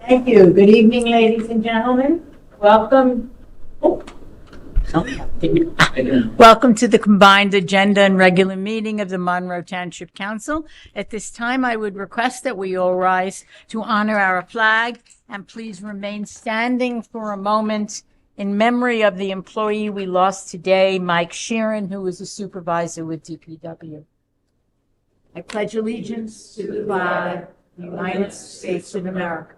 Thank you. Good evening, ladies and gentlemen. Welcome. Welcome to the combined agenda and regular meeting of the Monroe Township Council. At this time, I would request that we all rise to honor our flag and please remain standing for a moment in memory of the employee we lost today, Mike Sheeran, who was a supervisor with DPW. I pledge allegiance to the flag of the United States of America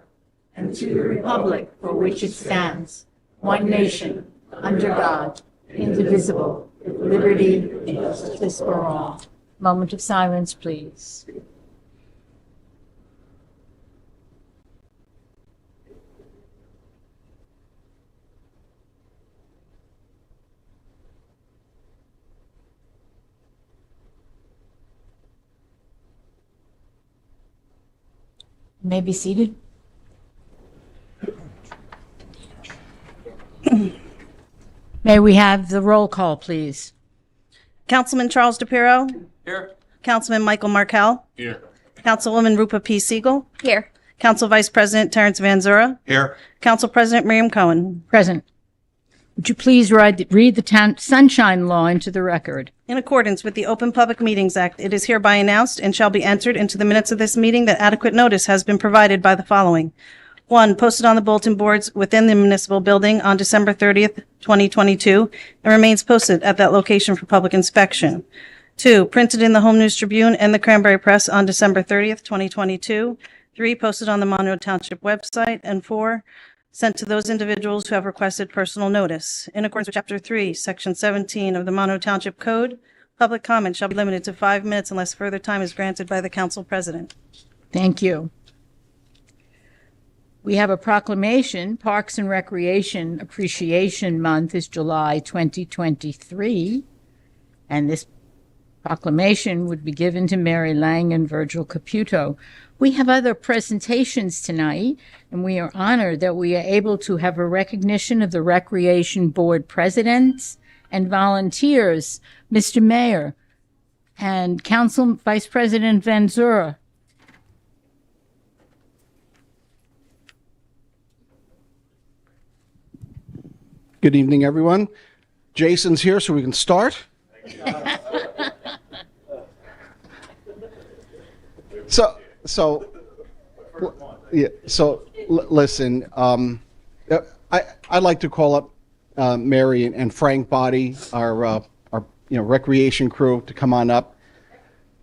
and to the republic for which it stands, one nation, under God, indivisible, with liberty and justice for all. Moment of silence, please. You may be seated. May we have the roll call, please? Councilman Charles DePiero. Here. Councilman Michael Markell. Here. Councilwoman Rupa P. Siegel. Here. Council Vice President Terrence Van Zura. Here. Council President Miriam Cohen. Present. Would you please read the Sunshine Law into the record? In accordance with the Open Public Meetings Act, it is hereby announced and shall be entered into the minutes of this meeting that adequate notice has been provided by the following. 1, posted on the bulletin boards within the municipal building on December 30th, 2022, and remains posted at that location for public inspection. 2, printed in the Home News Tribune and the Cranberry Press on December 30th, 2022. 3, posted on the Monroe Township website. And 4, sent to those individuals who have requested personal notice. In accordance with Chapter 3, Section 17 of the Monroe Township Code, public comment shall be limited to 5 minutes unless further time is granted by the council president. Thank you. We have a proclamation. Parks and Recreation Appreciation Month is July 2023, and this proclamation would be given to Mary Lang and Virgil Caputo. We have other presentations tonight, and we are honored that we are able to have a recognition of the Recreation Board presidents and volunteers, Mr. Mayor and Council Vice President Van Zura. Good evening, everyone. Jason's here, so we can start. Listen. I'd like to call up Mary and Frank Body, our recreation crew, to come on up.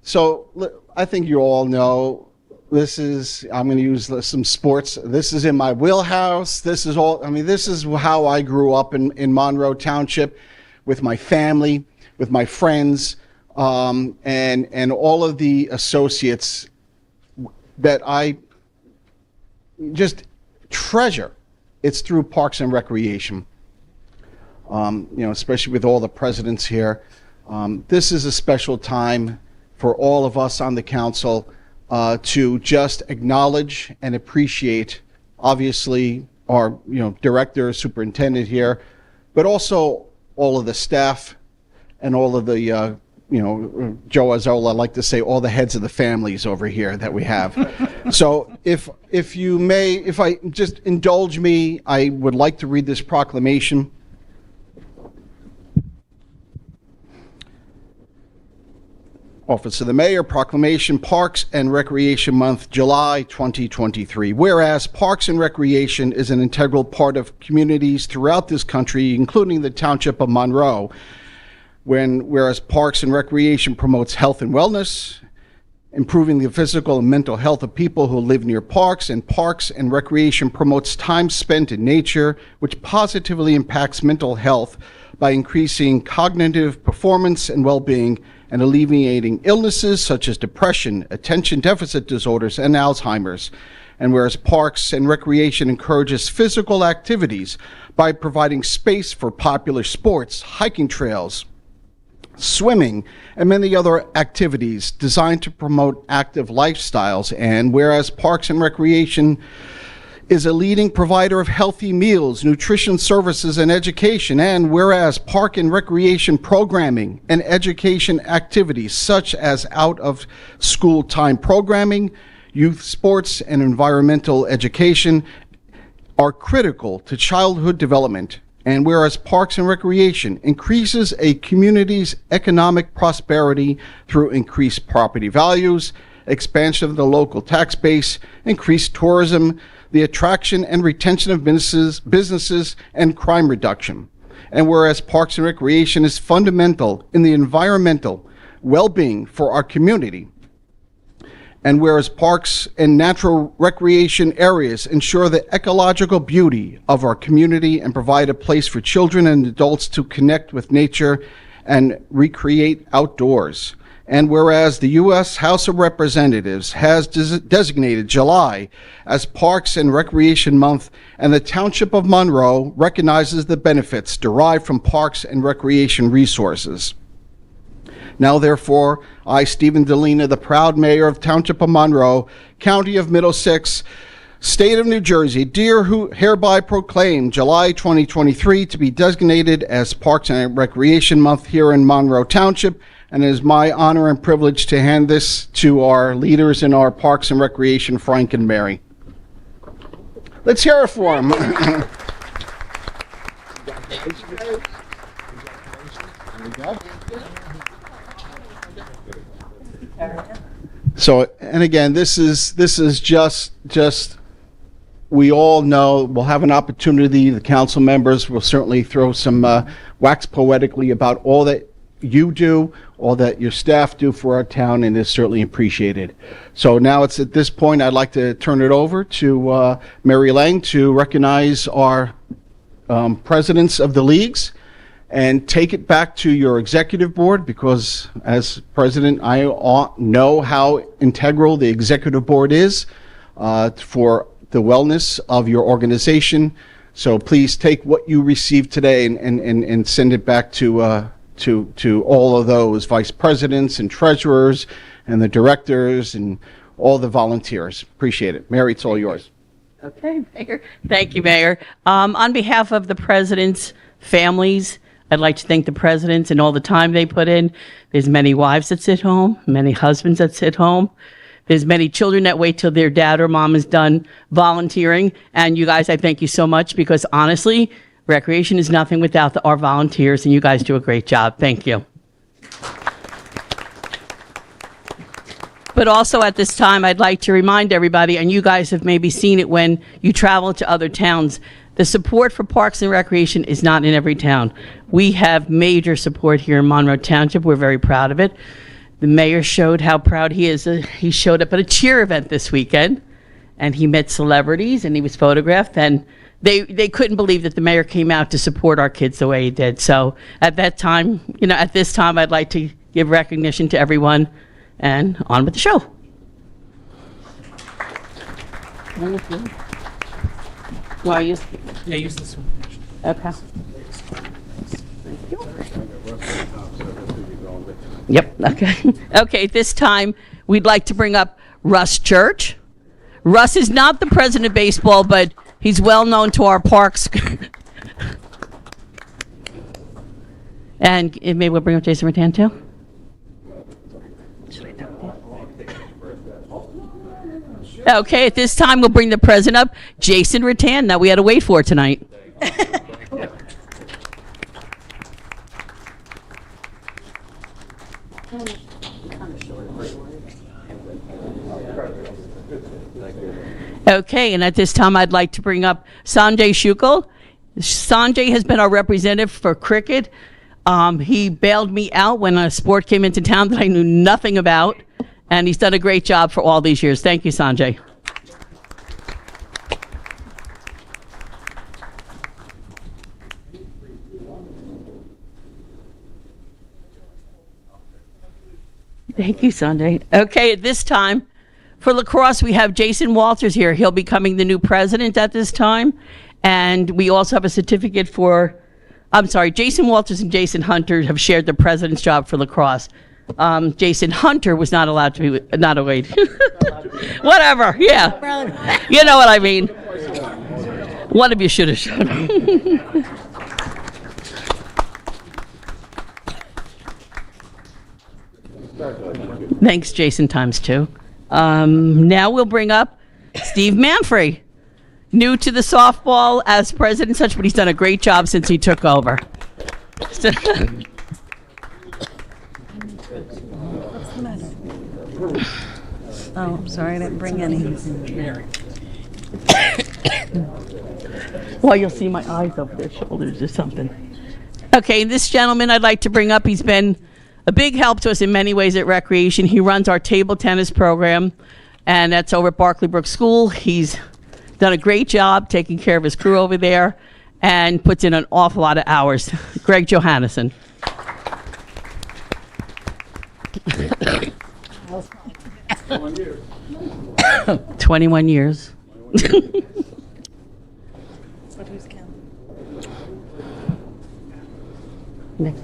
So I think you all know. I'm going to use some sports. This is in my wheelhouse. This is how I grew up in Monroe Township with my family, with my friends, and all of the associates that I just treasure. It's through Parks and Recreation. Especially with all the presidents here. This is a special time for all of us on the council to just acknowledge and appreciate, obviously, our director, superintendent here, but also all of the staff and all of the Joe Azola, I like to say all the heads of the families over here that we have. So if I just indulge me, I would like to read this proclamation. Office of the Mayor, proclamation, Parks and Recreation Month, July 2023. Whereas Parks and Recreation is an integral part of communities throughout this country, including the Township of Monroe. Whereas Parks and Recreation promotes health and wellness, improving the physical and mental health of people who live near parks, and Parks and Recreation promotes time spent in nature, which positively impacts mental health by increasing cognitive performance and well-being and alleviating illnesses such as depression, attention deficit disorders, and Alzheimer's. And whereas Parks and Recreation encourages physical activities by providing space for popular sports, hiking trails, swimming, and many other activities designed to promote active lifestyles. And whereas Parks and Recreation is a leading provider of healthy meals, nutrition services, and education. And whereas Park and Recreation programming and education activities such as out-of-school time programming, youth sports, and environmental education are critical to childhood development. And whereas Parks and Recreation increases a community's economic prosperity through increased property values, expansion of the local tax base, increased tourism, the attraction and retention of businesses, and crime reduction. And whereas Parks and Recreation is fundamental in the environmental well-being for our community. And whereas parks and natural recreation areas ensure the ecological beauty of our community and provide a place for children and adults to connect with nature and recreate outdoors. And whereas the U.S. House of Representatives has designated July as Parks and Recreation Month, and the Township of Monroe recognizes the benefits derived from parks and recreation resources. Now, therefore, I, Stephen Delina, the proud mayor of Township of Monroe, County of Middlesex, State of New Jersey, hereby proclaim July 2023 to be designated as Parks and Recreation Month here in Monroe Township, and it is my honor and privilege to hand this to our leaders in our Parks and Recreation, Frank and Mary. Let's hear it for them. So, and again, this is just we all know we'll have an opportunity. The council members will certainly throw some wax poetically about all that you do, all that your staff do for our town, and is certainly appreciated. So now it's at this point I'd like to turn it over to Mary Lang to recognize our presidents of the leagues and take it back to your executive board, because as president, I know how integral the executive board is for the wellness of your organization. So please take what you received today and send it back to all of those vice presidents and treasurers and the directors and all the volunteers. Appreciate it. Mary, it's all yours. Okay, Mayor. Thank you, Mayor. On behalf of the president's families, I'd like to thank the presidents and all the time they put in. There's many wives that sit home, many husbands that sit home. There's many children that wait till their dad or mom is done volunteering. And you guys, I thank you so much, because honestly, recreation is nothing without our volunteers, and you guys do a great job. Thank you. But also at this time, I'd like to remind everybody, and you guys have maybe seen it when you travel to other towns, the support for Parks and Recreation is not in every town. We have major support here in Monroe Township. We're very proud of it. The mayor showed how proud he is. He showed up at a cheer event this weekend, and he met celebrities, and he was photographed, and they couldn't believe that the mayor came out to support our kids the way he did. So at that time, at this time, I'd like to give recognition to everyone, and on with the show. Do I use? Yeah, use this one. Okay. Yep, okay. Okay, this time, we'd like to bring up Russ Church. Russ is not the president of baseball, but he's well known to our parks. And maybe we'll bring up Jason Rattan too? Okay, at this time, we'll bring the president up, Jason Rattan, that we had to wait for tonight. Okay, and at this time, I'd like to bring up Sanjay Shukla. Sanjay has been our representative for cricket. He bailed me out when a sport came into town that I knew nothing about, and he's done a great job for all these years. Thank you, Sanjay. Thank you, Sanjay. Okay, at this time, for lacrosse, we have Jason Walters here. He'll be becoming the new president at this time. And we also have a certificate for, Jason Walters and Jason Hunter have shared the president's job for lacrosse. Jason Hunter was not allowed to be, not a wait. Whatever, yeah. You know what I mean. One of you should have shown up. Thanks, Jason, times two. Now we'll bring up Steve Manfrey, new to the softball as president and such, but he's done a great job since he took over. Oh, I'm sorry, I didn't bring any. Well, you'll see my eyes over their shoulders or something. Okay, this gentleman I'd like to bring up, he's been a big help to us in many ways at Recreation. He runs our table tennis program, and that's over at Barclay Brook School. He's done a great job taking care of his crew over there and puts in an awful lot of hours. Greg Johannesson. Years. 21 years. Next.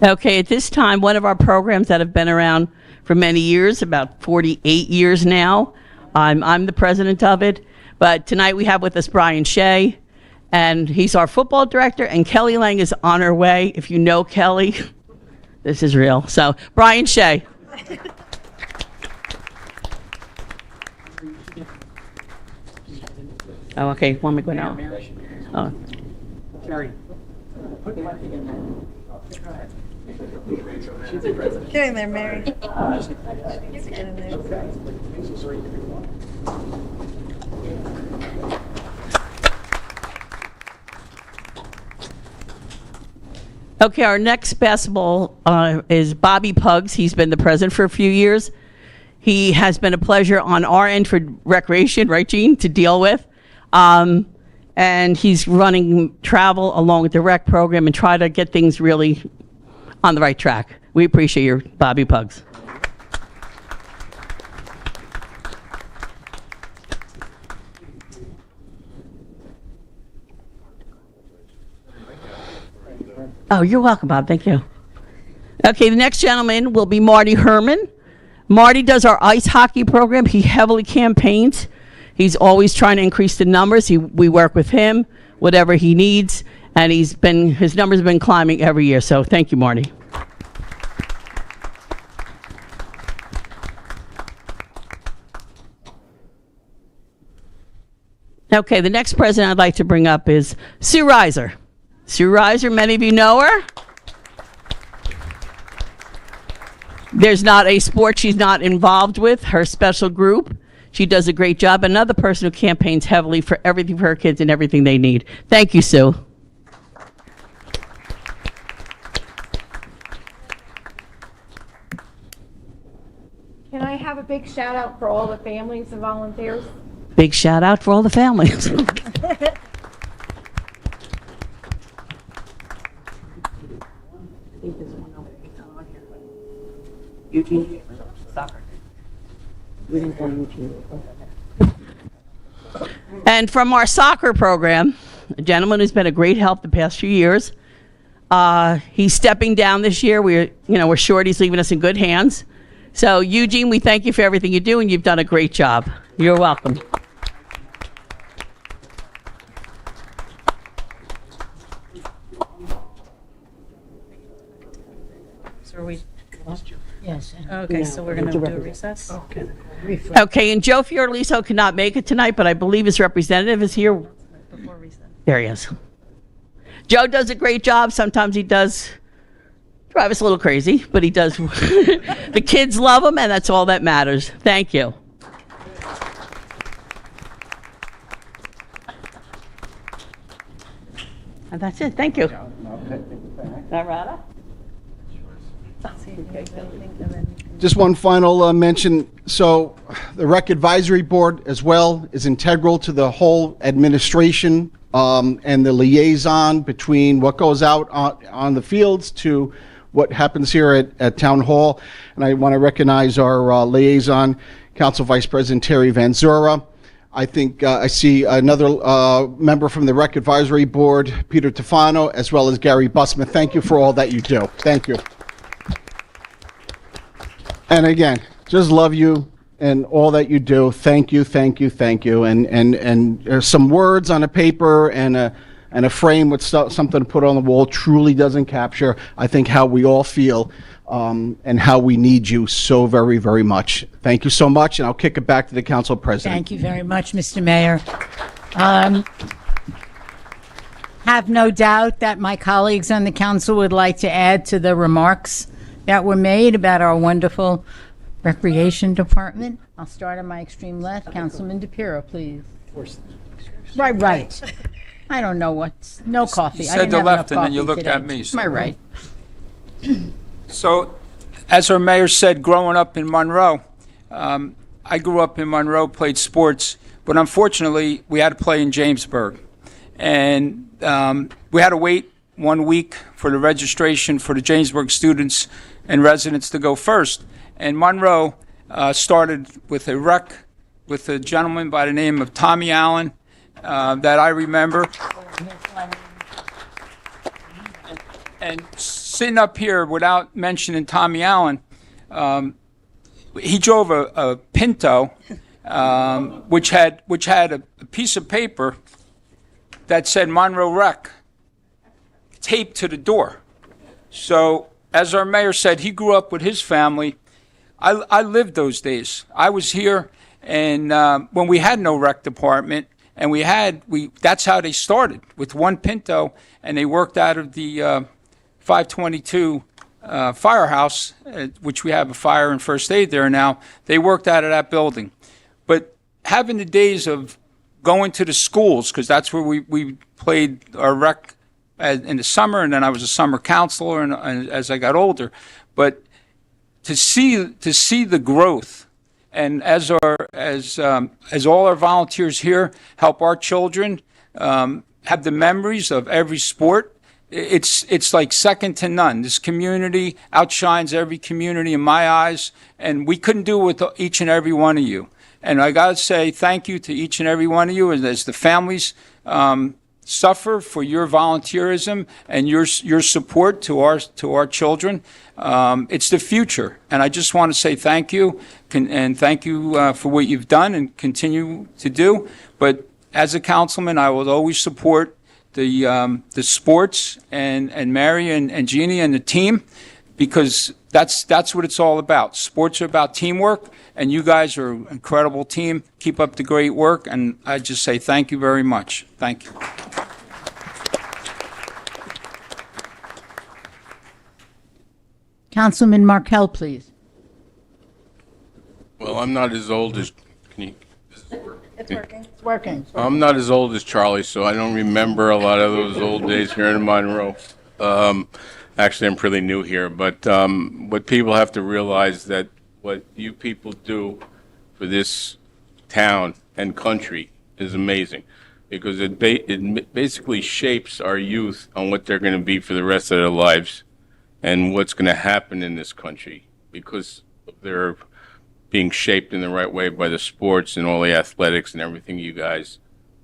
Okay, at this time, one of our programs that have been around for many years, about 48 years now. I'm the president of it, but tonight we have with us Brian Shea, and he's our football director, and Kelly Lang is on her way. If you know Kelly, this is real. So, Brian Shea. Oh, okay. Want me to go now? Oh. Mary. Get in there, Mary. Okay, our next basketball is Bobby Puggs. He's been the president for a few years. He has been a pleasure on our end for Recreation, right, Gene, to deal with. And he's running travel along with the rec program and try to get things really on the right track. We appreciate your Bobby Puggs. Oh, you're welcome, Bob. Thank you. Okay, the next gentleman will be Marty Herman. Marty does our ice hockey program. He heavily campaigns. He's always trying to increase the numbers. We work with him, whatever he needs, and his numbers have been climbing every year. So thank you, Marty. Okay, the next president I'd like to bring up is Sue Reiser. Sue Reiser, many of you know her. There's not a sport she's not involved with, her special group. She does a great job. Another person who campaigns heavily for everything for her kids and everything they need. Thank you, Sue. Can I have a big shout out for all the families and volunteers? Big shout out for all the families. And from our soccer program, a gentleman who's been a great help the past few years. He's stepping down this year. We're sure he's leaving us in good hands. So Eugene, we thank you for everything you do, and you've done a great job. You're welcome. So are we, Yes. okay, so we're going to do a recess? Okay, and Joe Fiordaliso could not make it tonight, but I believe his representative is here. Before recess. There he is. Joe does a great job. Sometimes he does drive us a little crazy, but he does. The kids love him, and that's all that matters. Thank you. And that's it. Thank you. Narada? Just one final mention. So the Rec Advisory Board as well is integral to the whole administration and the liaison between what goes out on the fields to what happens here at Town Hall. And I want to recognize our liaison, Council Vice President Terry Van Zura. I think I see another member from the Rec Advisory Board, Peter Tefano, as well as Gary Busman. Thank you for all that you do. Thank you. And again, just love you and all that you do. Thank you, thank you, thank you. And some words on a paper and and a frame with something to put on the wall truly doesn't capture, I think, how we all feel and how we need you so very, very much. Thank you so much, and I'll kick it back to the council president. Thank you very much, Mr. Mayor. Have no doubt that my colleagues on the council would like to add to the remarks that were made about our wonderful Recreation Department. I'll start on my extreme left. Councilman DePiero, please. Right. I don't know what's, no coffee. You I said didn't the have left enough and then you coffee looked today. at me, so- My right. So, as our mayor said, growing up in Monroe, I grew up in Monroe, played sports, but unfortunately, we had to play in Jamesburg. And we had to wait 1 week for the registration for the Jamesburg students and residents to go first. And Monroe started with a rec with a gentleman by the name of Tommy Allen that I remember. And sitting up here without mentioning Tommy Allen, he drove a Pinto, which had a piece of paper that said Monroe Rec taped to the door. So, as our mayor said, he grew up with his family. I lived those days. I was here, and when we had no rec department, and that's how they started, with one Pinto, and they worked out of the 522 firehouse, which we have a fire and first aid there now. They worked out of that building. But having the days of going to the schools, because that's where we played our rec in the summer, and then I was a summer counselor and as I got older. But to see the growth, and as all our volunteers here help our children have the memories of every sport, it's like second to none. This community outshines every community in my eyes, and we couldn't do it with each and every one of you. And I got to say thank you to each and every one of you, as the families suffer for your volunteerism and your support to our children. It's the future, and I just want to say thank you, and thank you for what you've done and continue to do. But as a councilman, I will always support the sports and Mary and Jeannie and the team, because that's what it's all about. Sports are about teamwork, and you guys are an incredible team. Keep up the great work, and I just say thank you very much. Thank you. Councilman Markel, please. Well, I'm not as old as, It's working. I'm not as old as Charlie, so I don't remember a lot of those old days here in Monroe. Actually, I'm pretty new here, but what people have to realize that what you people do for this town and country is amazing, because it basically shapes our youth on what they're going to be for the rest of their lives and what's going to happen in this country, because they're being shaped in the right way by the sports and all the athletics and everything you guys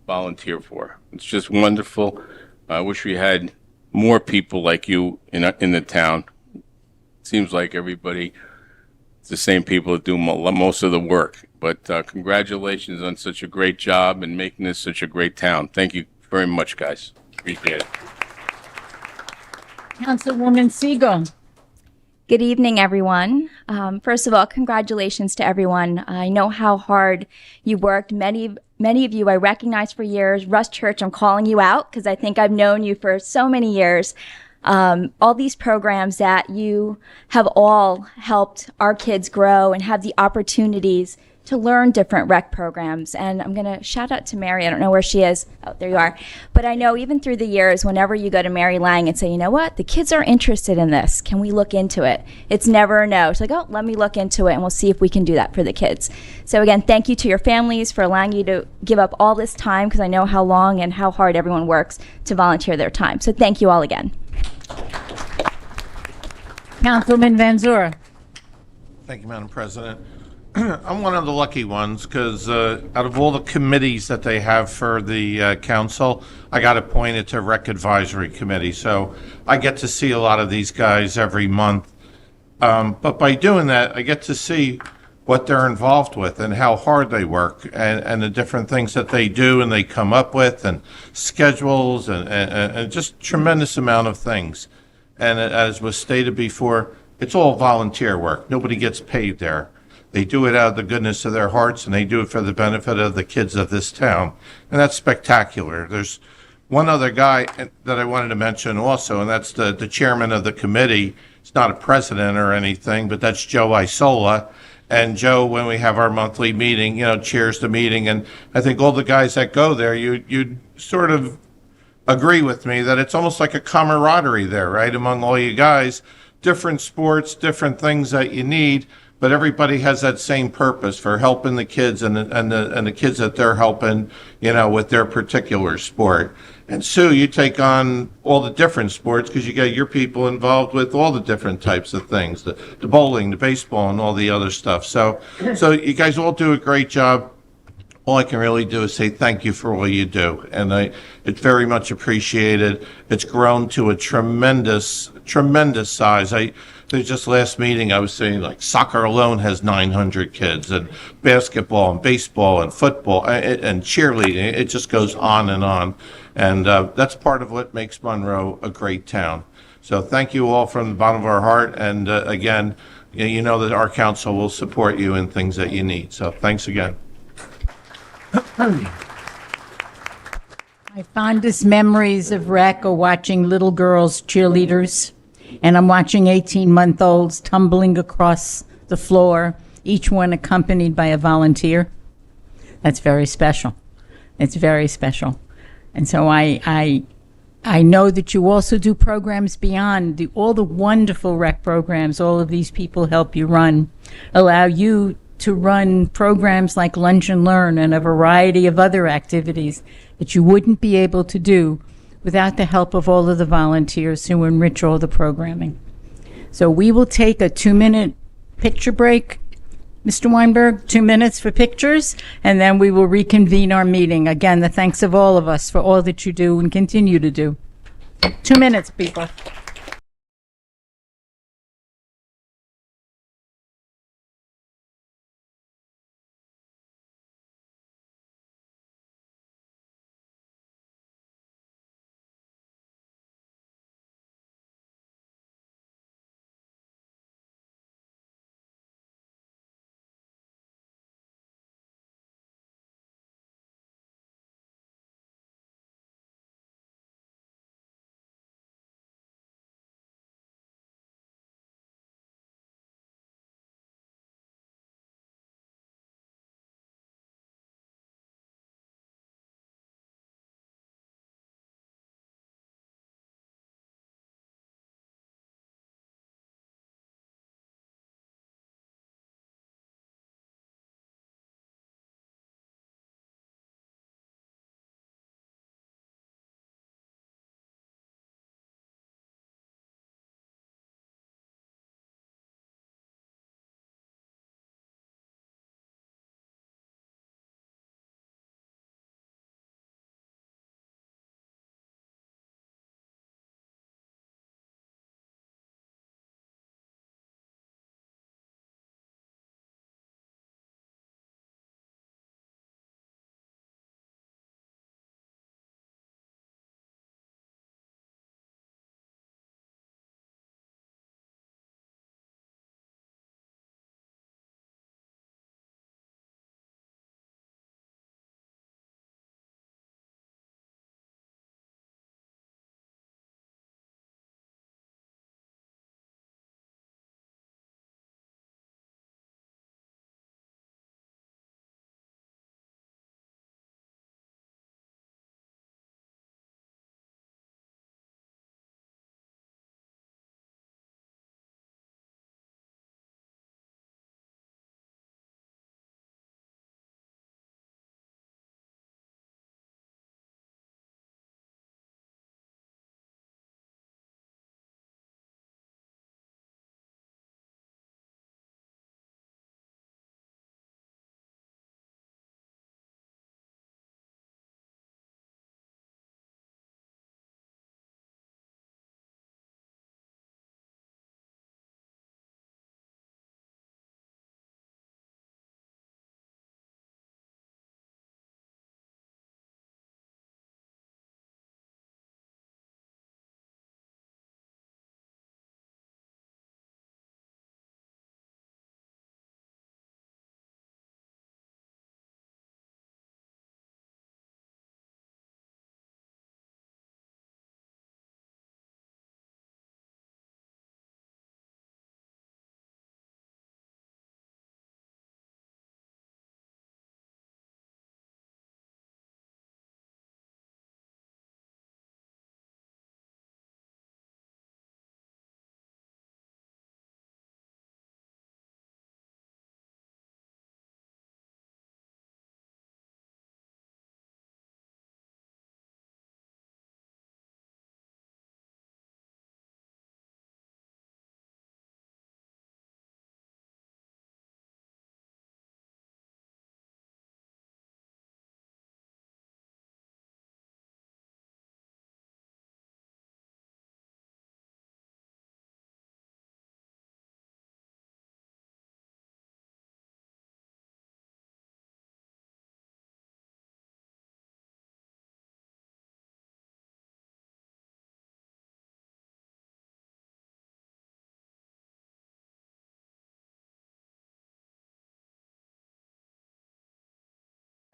volunteer for. It's just wonderful. I wish we had more people like you in the town. Seems like everybody, it's the same people that do most of the work. But congratulations on such a great job and making this such a great town. Thank you very much, guys. Appreciate it. Councilwoman Siegel. Good evening, everyone. First of all, congratulations to everyone. I know how hard you worked. Many of you I recognize for years. Russ Church, I'm calling you out because I think I've known you for so many years. All these programs that you have all helped our kids grow and have the opportunities to learn different rec programs. And I'm going to shout out to Mary. I don't know where she is. Oh, there you are. But I know even through the years, whenever you go to Mary Lang and say, you know what, the kids are interested in this. Can we look into it? It's never a no. It's like, oh, let me look into it and we'll see if we can do that for the kids. So again, thank you to your families for allowing you to give up all this time, because I know how long and how hard everyone works to volunteer their time. So thank you all again. Councilman Van Zura. Thank you, Madam President. I'm one of the lucky ones because out of all the committees that they have for the council, I got appointed to Rec Advisory Committee. So I get to see a lot of these guys every month. But by doing that, I get to see what they're involved with and how hard they work and the different things that they do and they come up with and schedules and just tremendous amount of things. And as was stated before, it's all volunteer work. Nobody gets paid there. They do it out of the goodness of their hearts, and they do it for the benefit of the kids of this town. And that's spectacular. There's one other guy that I wanted to mention also, and that's the chairman of the committee. It's not a president or anything, but that's Joe Isola. And Joe, when we have our monthly meeting, chairs the meeting. And I think all the guys that go there, you sort of agree with me that it's almost like a camaraderie there, right, among all you guys. Different sports, different things that you need, but everybody has that same purpose for helping the kids and the kids that they're helping, with their particular sport. And Sue, you take on all the different sports because you got your people involved with all the different types of things, the bowling, the baseball, and all the other stuff. So you guys all do a great job. All I can really do is say thank you for all you do, and it's very much appreciated. It's grown to a tremendous size. There's just last meeting I was saying like soccer alone has 900 kids, and basketball and baseball and football and cheerleading. It just goes on, and that's part of what makes Monroe a great town. So thank you all from the bottom of our heart, and again, you know that our council will support you in things that you need. So thanks again. My fondest memories of rec are watching little girls cheerleaders, and I'm watching 18-month-olds tumbling across the floor, each one accompanied by a volunteer. That's very special. It's very special. And so I know that you also do programs beyond all the wonderful rec programs all of these people help you run, allow you to run programs like Lunch and Learn and a variety of other activities that you wouldn't be able to do without the help of all of the volunteers who enrich all the programming. So we will take a 2-minute picture break. Mr. Weinberg, 2 minutes for pictures, and then we will reconvene our meeting. Again, the thanks of all of us for all that you do and continue to do. 2 minutes, people.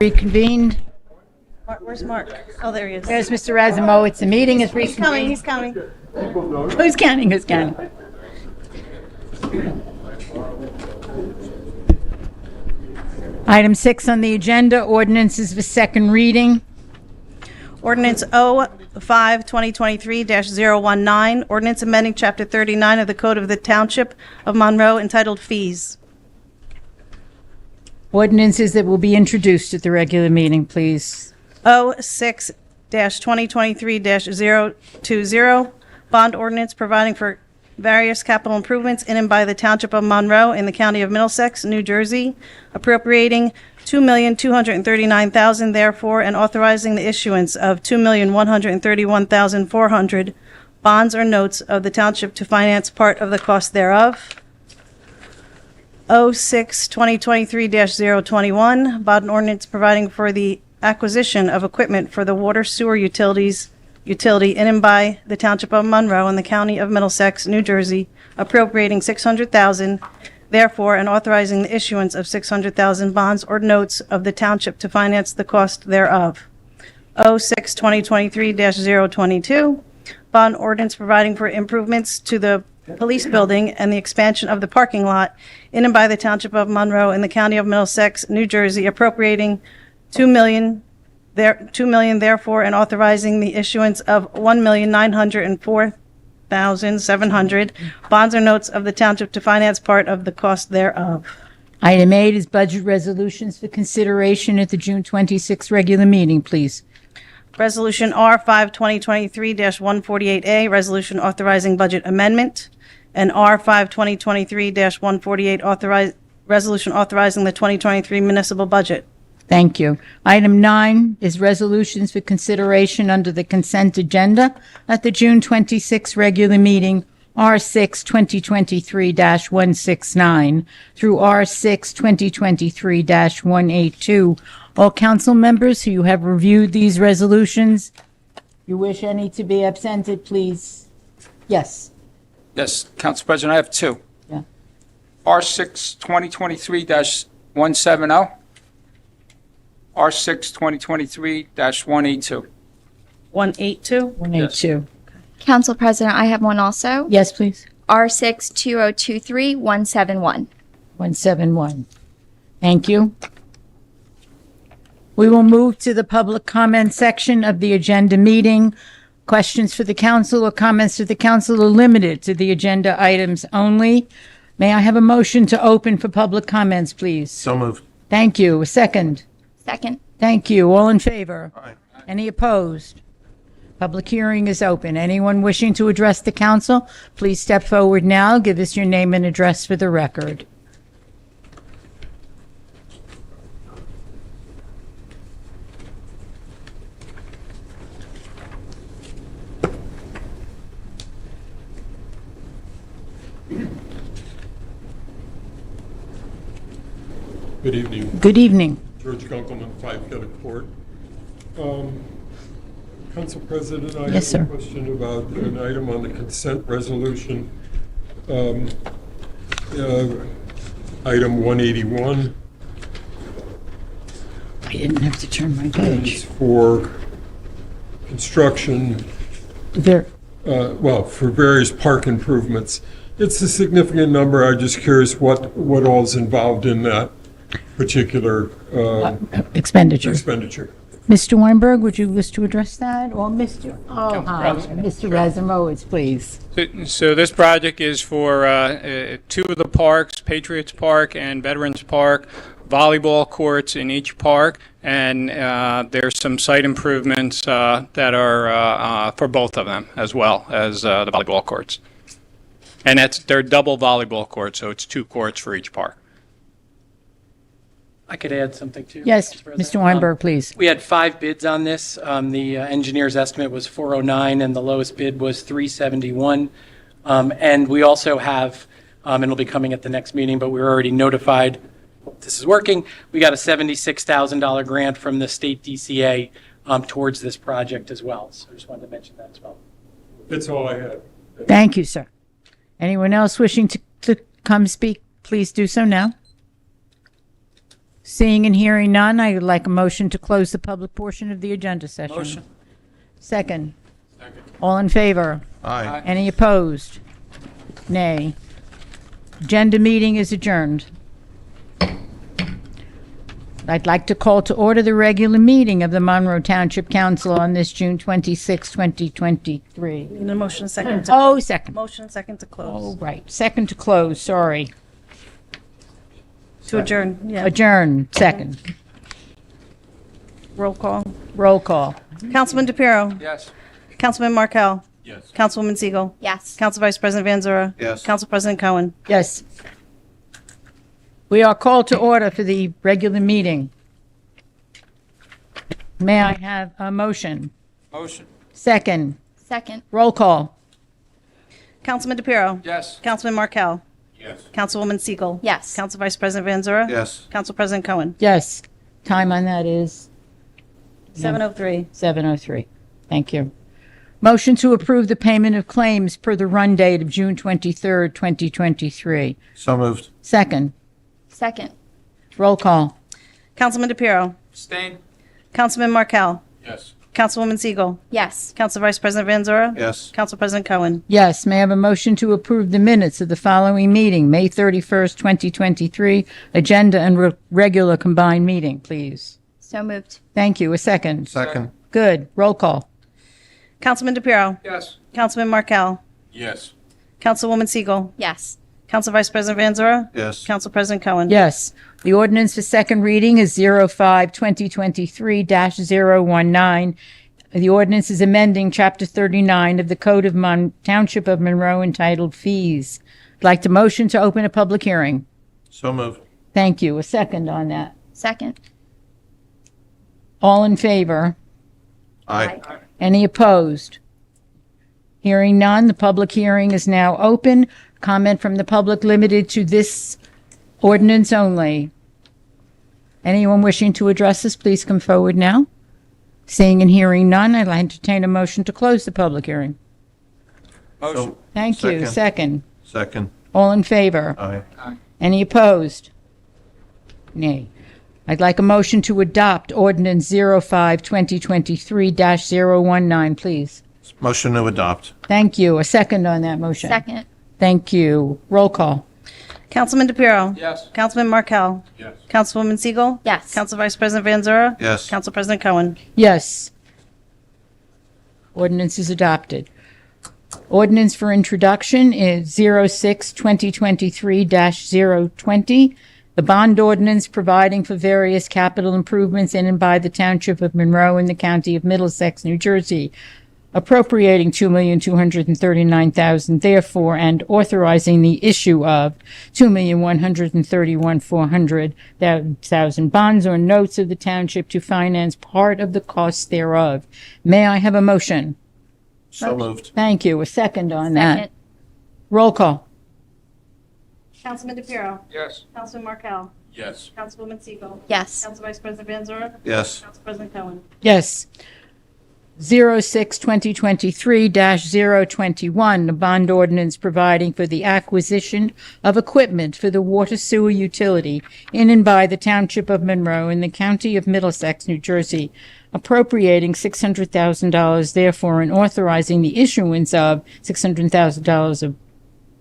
Reconvened. Where's Mark? Oh, there he is. There's Mr. Razumowitz. The meeting is He's coming, reconvened. he's coming. Who's counting? Who's counting? Item 6 on the agenda, ordinances for second reading. Ordinance 05-2023-019, ordinance amending Chapter 39 of the Code of the Township of Monroe entitled Fees. Ordinances that will be introduced at the regular meeting, please. 06-2023-020, bond ordinance providing for various capital improvements in and by the Township of Monroe in the County of Middlesex, New Jersey, appropriating $2,239,000 therefore, and authorizing the issuance of $2,131,400 bonds or notes of the township to finance part of the cost thereof. 06-2023-021, bond ordinance providing for the acquisition of equipment for the water sewer utility in and by the Township of Monroe in the County of Middlesex, New Jersey, appropriating $600,000, therefore, and authorizing the issuance of $600,000 bonds or notes of the township to finance the cost thereof. 06-2023-022, bond ordinance providing for improvements to the police building and the expansion of the parking lot in and by the Township of Monroe in the County of Middlesex, New Jersey, appropriating $2 million therefore, and authorizing the issuance of $1,904,700 bonds or notes of the township to finance part of the cost thereof. Item 8 is budget resolutions for consideration at the June 26th regular meeting, please. Resolution R5-2023-148A, resolution authorizing budget amendment, and R5-2023-148, resolution authorizing the 2023 municipal budget. Thank you. Item 9 is resolutions for consideration under the consent agenda at the June 26th regular meeting, R6 2023-169 through R6 2023-182. All council members who have reviewed these resolutions, you wish any to be absented, please. Yes. Yes, Council President, I have two. Yeah. R6 2023-170, R6 2023-182. 182? 182. Council President, I have one also. Yes, please. R6 2023 171. 171. Thank you. We will move to the public comment section of the agenda meeting. Questions for the council or comments to the council are limited to the agenda items only. May I have a motion to open for public comments, please? So moved. Thank you. A second. Second. Thank you. All in favor? Aye. Any opposed? Public hearing is open. Anyone wishing to address the council, please step forward now. Give us your name and address for the record. Good evening. Good evening. George Gunkelman, 5 Gillick Court. Council President, I Yes, have sir. a question about an item on the consent resolution. Item 181, I didn't have to turn my it's page. for construction, There, for various park improvements. It's a significant number. I'm just curious what all's involved in that particular expenditure. expenditure. Mr. Weinberg, would you wish to address that? Or Mr. Oh, hi. Mr. Razumowitz, please. So this project is for two of the parks, Patriots Park and Veterans Park, volleyball courts in each park, and there's some site improvements that are for both of them, as well as the volleyball courts. And they're double volleyball courts, so it's 2 courts for each park. I could add something too. Yes, Mr. President. Mr. Weinberg, please. We had 5 bids on this. The engineer's estimate was 409 and the lowest bid was 371. And we also have, and it'll be coming at the next meeting, but we were already notified this is working. We got a $76,000 grant from the state DCA towards this project as well. So I just wanted to mention that as well. That's all I had. Thank you, sir. Anyone else wishing to come speak, please do so now. Seeing and hearing none, I would like a motion to close the public portion of the agenda session. Motion. Second. All in favor? Aye. Any opposed? Nay. Agenda meeting is adjourned. I'd like to call to order the regular meeting of the Monroe Township Council on this June 26, 2023. Need a motion second. Oh, second. Motion second to Oh, close. right. Second to close, sorry. To adjourn, yeah. Adjourn, second. Roll call. Roll call. Councilman DePiero. Yes. Councilman Markel. Yes. Councilwoman Siegel. Yes. Council Vice President Van Zura. Yes. Council President Cohen. Yes. We are called to order for the regular meeting. May I have a motion? Motion. Second. Second. Roll call. Councilman DePiero. Yes. Councilman Markel. Yes. Councilwoman Siegel. Yes. Council Vice President Van Zura. Yes. Council President Cohen. Yes. Time on that is 7:03. 7:03. Thank you. Motion to approve the payment of claims per the run date of June 23rd, 2023. So moved. Second. Second. Roll call. Councilman DePiero. Abstain. Councilman Markel. Yes. Councilwoman Siegel. Yes. Council Vice President Van Zura. Yes. Council President Cohen. Yes, may I have a motion to approve the minutes of the following meeting, May 31st, 2023, agenda and regular combined meeting, please? So moved. Thank you. A second. Second. Good. Roll call. Councilman DePiero. Yes. Councilman Markel. Yes. Councilwoman Siegel. Yes. Council Vice President Van Zura. Yes. Council President Cohen. Yes. The ordinance for second reading is 05-2023-019. The ordinance is amending Chapter 39 of the Code of Township of Monroe entitled Fees. I'd like to motion to open a public hearing. So moved. Thank you. A second on that. Second. All in favor? Aye. Any opposed? Hearing none, the public hearing is now open. Comment from the public limited to this ordinance only. Anyone wishing to address us, please come forward now. Seeing and hearing none, I'd like to entertain a motion to close the public hearing. Motion. Thank you. Second. Second. All in favor? Aye. Any opposed? Nay. I'd like a motion to adopt ordinance 05-2023-019, please. Motion to adopt. Thank you. A second on that motion. Second. Thank you. Roll call. Councilman DePiero. Yes. Councilman Markel. Yes. Councilwoman Siegel. Yes. Council Vice President Van Zura. Yes. Council President Cohen. Yes. Ordinance is adopted. Ordinance for introduction is 06-2023-020. The bond ordinance providing for various capital improvements in and by the Township of Monroe in the County of Middlesex, New Jersey, appropriating $2,239,000 therefore, and authorizing the issue of $2,131,400,000 bonds or notes of the township to finance part of the costs thereof. May I have a motion? So moved. Thank you. A second on that. Second. Roll call. Councilman DePiero. Yes. Councilman Markel. Yes. Councilwoman Siegel. Yes. Council Vice President Van Zura. Yes. Council President Cohen. Yes. 06-2023-021, the bond ordinance providing for the acquisition of equipment for the water sewer utility in and by the Township of Monroe in the County of Middlesex, New Jersey, appropriating $600,000 therefore and authorizing the issuance of $600,000 of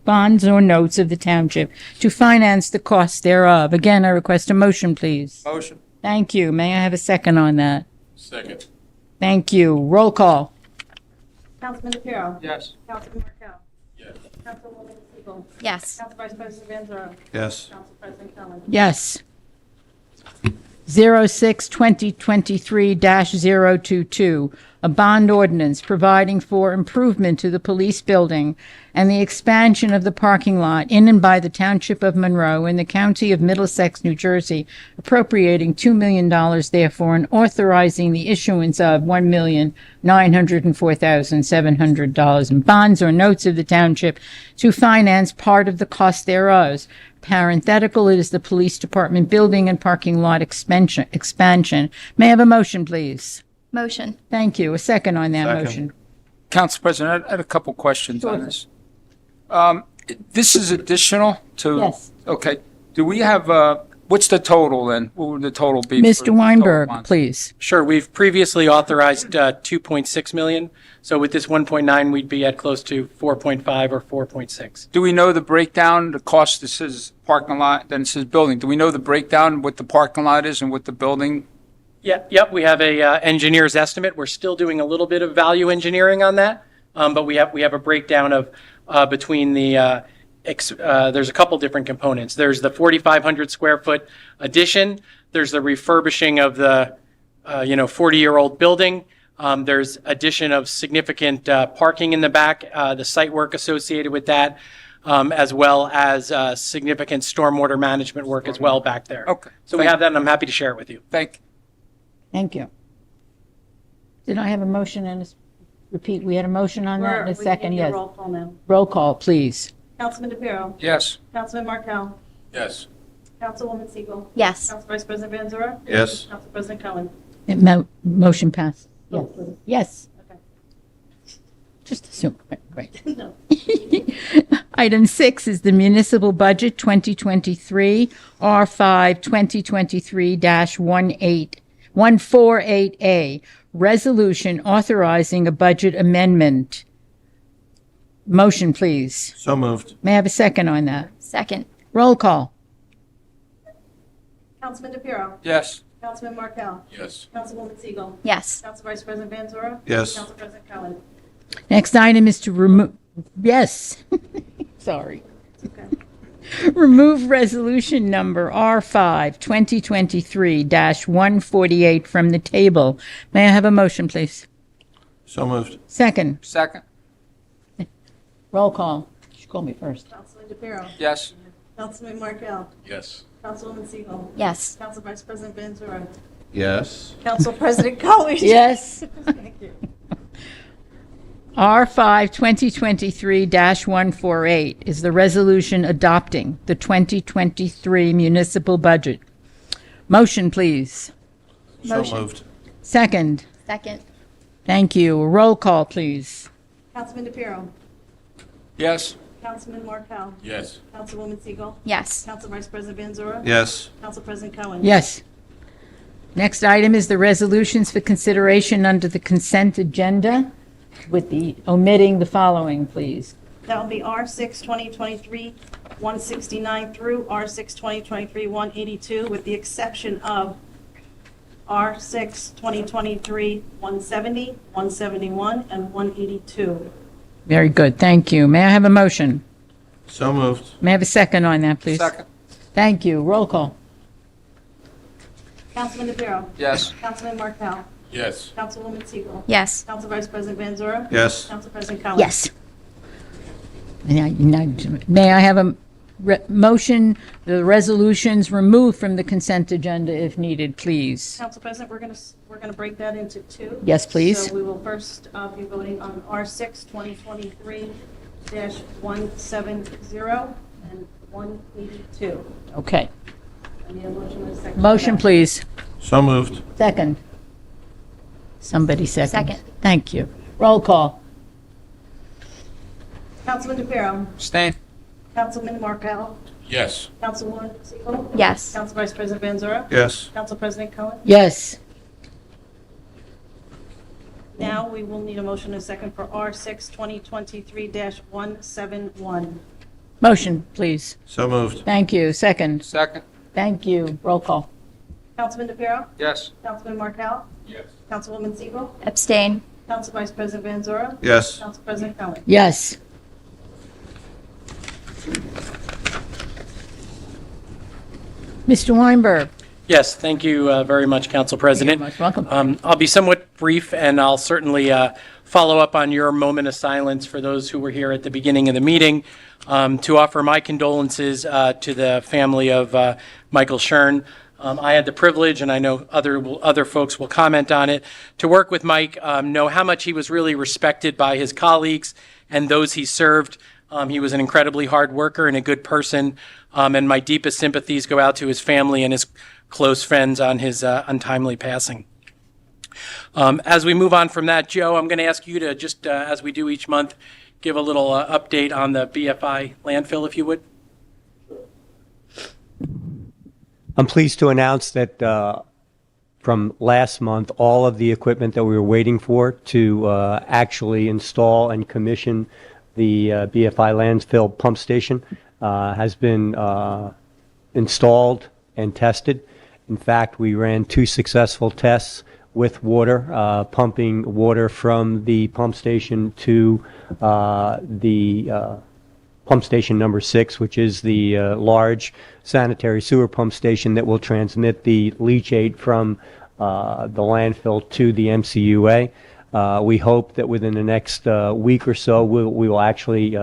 bonds or notes of the township to finance the costs thereof. Again, I request a motion, please. Motion. Thank you. May I have a second on that? Second. Thank you. Roll call. Councilman DePiero. Yes. Councilman Markel. Yes. Councilwoman Siegel. Yes. Council Vice President Van Zura. Yes. Council President Cohen. Yes. 06-2023-022, a bond ordinance providing for improvement to the police building and the expansion of the parking lot in and by the Township of Monroe in the County of Middlesex, New Jersey, appropriating $2 million therefore and authorizing the issuance of $1,904,700 in bonds or notes of the township to finance part of the cost thereof. Parenthetical, it is the police department building and parking lot expansion. May I have a motion, please? Motion. Thank you. A second on that Second. motion. Council President, I had a couple questions on this. This is additional to? Yes. Okay. Do we have What's the total then? What would the total be? for Mr. the Weinberg, total please. Sure, we've previously authorized 2.6 million. So with this 1.9, we'd be at close to 4.5 or 4.6. Do we know the breakdown, the cost? This says parking lot, then it says building. Do we know the breakdown, what the parking lot is and what the building? Yep, we have a engineer's estimate. We're still doing a little bit of value engineering on that, but we have a breakdown of between the there's a couple different components. There's the 4,500 square foot addition. There's the refurbishing of the 40-year-old building. There's addition of significant parking in the back, the site work associated with that, as well as significant stormwater management work as well back there. Okay. So we have that, and I'm happy to share it with you. Thank Thank you. Did I have a motion and repeat? We had a motion on that and a second, yes. Roll call now. Roll call, please. Councilman DePiero. Yes. Councilman Markel. Yes. Councilwoman Siegel. Yes. Council Vice President Van Zora. Yes. Council President Cohen. Motion passed. Yes. Yes. Okay. Just assume, great. No. Item 6 is the municipal budget 2023, R5 2023-148A, resolution authorizing a budget amendment. Motion, please. So moved. May I have a second on that? Second. Roll call. Councilman DePiero. Yes. Councilman Markel. Yes. Councilwoman Siegel. Yes. Council Vice President Van Zora. Yes. Council President Cohen. Next item is to remove, yes, sorry. Okay. Remove resolution number R5 2023-148 from the table. May I have a motion, please? So moved. Second. Second? Roll call. You should call me first. Councilman DePiero. Yes. Councilman Markel. Yes. Councilwoman Siegel. Yes. Council Vice President Van Zora. Yes. Council President Cohen. Yes. Thank you. R5 2023-148 is the resolution adopting the 2023 municipal budget. Motion, please. So moved. Second. Second. Thank you. Roll call, please. Councilman DePiero. Yes. Councilman Markel. Yes. Councilwoman Siegel. Yes. Council Vice President Van Zora. Yes. Council President Cohen. Yes. Next item is the resolutions for consideration under the consent agenda, with the omitting the following, please. That will be R6 2023 169 through R6 2023 182, with the exception of R6 2023 170, 171, and 182. Very good. Thank you. May I have a motion? So moved. May I have a second on that, please? Second? Thank you. Roll call. Councilman DePiero. Yes. Councilman Markel. Yes. Councilwoman Siegel. Yes. Council Vice President Van Zora. Yes. Council President Cohen. Yes. May I have a motion, the resolutions removed from the consent agenda if needed, please? Council President, we're going to break that into two. Yes, please. So we will first be voting on R6 2023-170 and 182. Okay. I need a motion and a second. Motion, please. So moved. Second. Somebody second. Second. Thank you. Roll call. Councilman DePiero. Abstain? Councilman Markel. Yes. Councilwoman Siegel. Yes. Council Vice President Van Zora. Yes. Council President Cohen. Yes. Now we will need a motion and a second for R6 2023-171. Motion, please. So moved. Thank you. Second. Second? Thank you. Roll call. Councilman DePiero. Yes. Councilman Markel. Yes. Councilwoman Siegel. Abstain. Council Vice President Van Zora. Yes. Council President Cohen. Yes. Mr. Weinberg. Yes, thank you very much, Council President. You're most welcome. I'll be somewhat brief, and I'll certainly follow up on your moment of silence for those who were here at the beginning of the meeting to offer my condolences to the family of Michael Schern. I had the privilege, and I know other folks will comment on it, to work with Mike, know how much he was really respected by his colleagues and those he served. He was an incredibly hard worker and a good person, and my deepest sympathies go out to his family and his close friends on his untimely passing. As we move on from that, Joe, I'm going to ask you to just, as we do each month, give a little update on the BFI landfill, if you would. I'm pleased to announce that from last month, all of the equipment that we were waiting for to actually install and commission the BFI landfill pump station has been installed and tested. In fact, we ran 2 successful tests with water, pumping water from the pump station to the pump station number 6, which is the large sanitary sewer pump station that will transmit the leachate from the landfill to the MCUA. We hope that within the next week or so, we will actually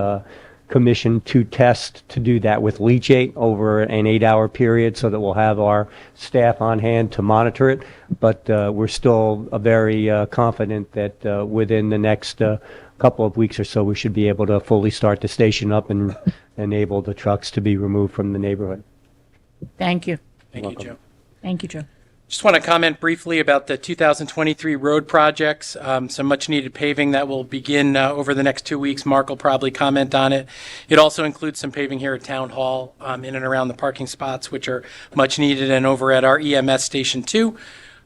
commission 2 tests to do that with leachate over an 8-hour period, so that we'll have our staff on hand to monitor it. But we're still very confident that within the next couple of weeks or so, we should be able to fully start the station up and enable the trucks to be removed from the neighborhood. Thank you. Thank you, Joe. Thank you, Joe. Just want to comment briefly about the 2023 road projects, some much-needed paving that will begin over the next 2 weeks. Mark will probably comment on it. It also includes some paving here at Town Hall in and around the parking spots, which are much-needed, and over at our EMS Station 2.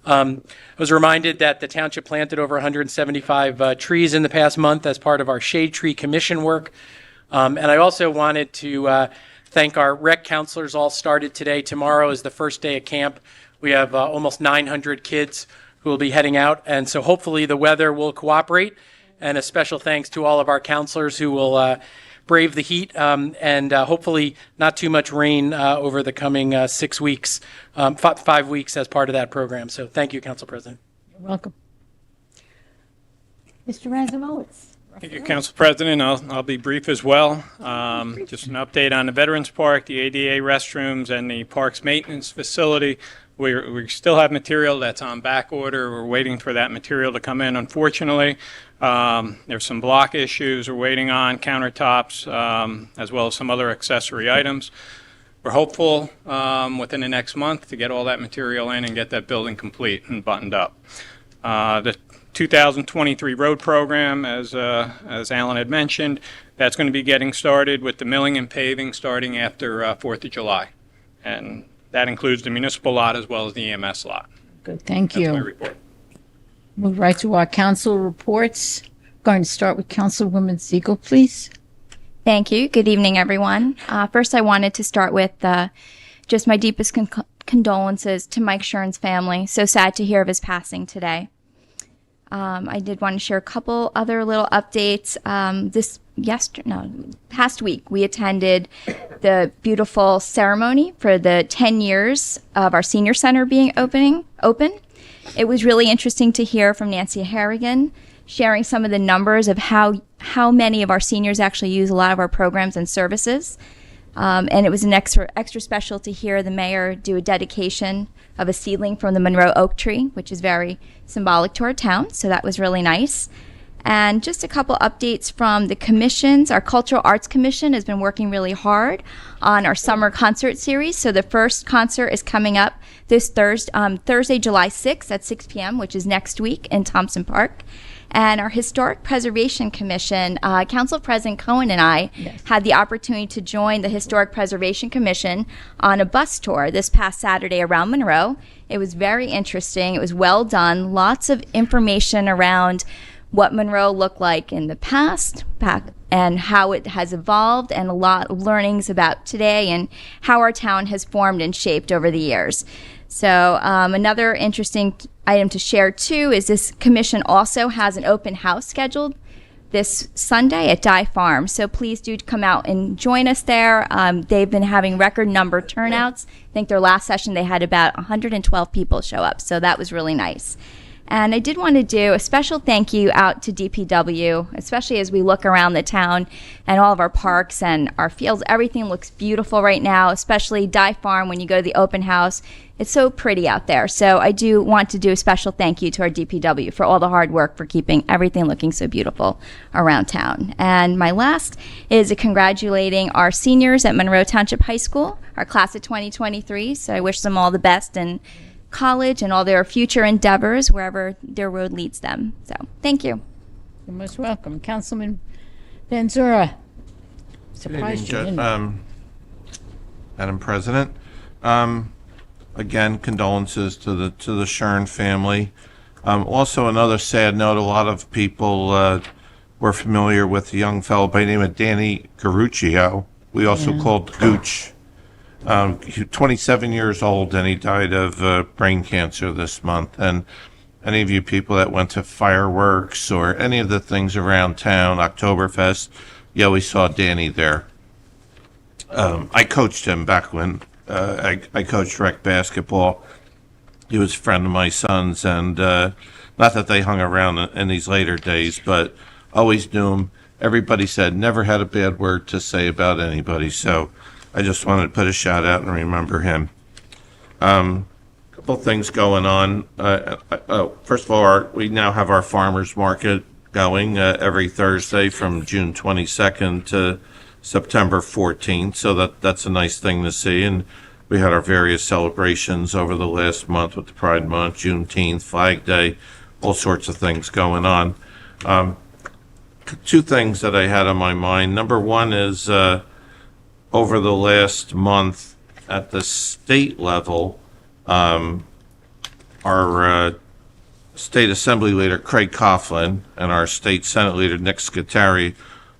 I was reminded that the township planted over 175 trees in the past month as part of our Shade Tree Commission work. And I also wanted to thank our rec counselors. All started today. Tomorrow is the first day of camp. We have almost 900 kids who will be heading out, and so hopefully the weather will cooperate. And a special thanks to all of our counselors who will brave the heat and hopefully not too much rain over the coming 6 weeks, 5 weeks as part of that program. So thank you, Council President. You're welcome. Mr. Razumowitz. Thank you, Council President. I'll be brief as well. Just an update on the Veterans Park, the ADA restrooms, and the parks maintenance facility. We still have material that's on back order. We're waiting for that material to come in, unfortunately. There's some block issues we're waiting on, countertops, as well as some other accessory items. We're hopeful within the next month to get all that material in and get that building complete and buttoned up. The 2023 road program, as Alan had mentioned, that's going to be getting started with the milling and paving starting after 4th of July. And that includes the municipal lot as well as the EMS lot. Good, thank That's you. my report. Move right to our council reports. Going to start with Councilwoman Siegel, please. Thank you. Good evening, everyone. First, I wanted to start with just my deepest condolences to Mike Shern's family. So sad to hear of his passing today. I did want to share a couple other little updates. Past week, we attended the beautiful ceremony for the 10 years of our senior center being open. It was really interesting to hear from Nancy Harrigan sharing some of the numbers of how many of our seniors actually use a lot of our programs and services. And it was an extra special to hear the mayor do a dedication of a seedling from the Monroe oak tree, which is very symbolic to our town. So that was really nice. And just a couple updates from the commissions. Our Cultural Arts Commission has been working really hard on our summer concert series. So the first concert is coming up this Thursday, July 6th at 6 p.m., which is next week in Thompson Park. And our Historic Preservation Commission, Council President Cohen and I had the opportunity to join the Historic Preservation Commission on a bus tour this past Saturday around Monroe. It was very interesting. It was well done. Lots of information around what Monroe looked like in the past, and how it has evolved, and a lot of learnings about today and how our town has formed and shaped over the years. So another interesting item to share too is this commission also has an open house scheduled this Sunday at Dye Farm. So please do come out and join us there. They've been having record number turnouts. I think their last session they had about 112 people show up. So that was really nice. And I did want to do a special thank you out to DPW, especially as we look around the town and all of our parks and our fields. Everything looks beautiful right now, especially Dye Farm when you go to the open house. It's so pretty out there. So I do want to do a special thank you to our DPW for all the hard work for keeping everything looking so beautiful around town. And my last is congratulating our seniors at Monroe Township High School, our class of 2023. So I wish them all the best in college and all their future endeavors wherever their road leads them. So thank you. You're most welcome. Councilman Benzura. Surprised you didn't. Madam President, again, condolences to the Shern family. Also, another sad note, a lot of people were familiar with a young fellow by the name of Danny Garuccio. We also called Gooch. He was 27 years old, and he died of brain cancer this month. And any of you people that went to fireworks or any of the things around town, Oktoberfest, you always saw Danny there. I coached him back when I coached rec basketball. He was a friend of my son's, and not that they hung around in these later days, but always knew him. Everybody said never had a bad word to say about anybody, so I just wanted to put a shout out and remember him. Couple things going on. First of all, we now have our farmers market going every Thursday from June 22nd to September 14th, so that's a nice thing to see. And we had our various celebrations over the last month with the Pride Month, Juneteenth, Flag Day, all sorts of things going on. Two things that I had on my mind. Number one is over the last month at the state level, our state assembly leader, Craig Coughlin, and our state Senate leader, Nick Scutari,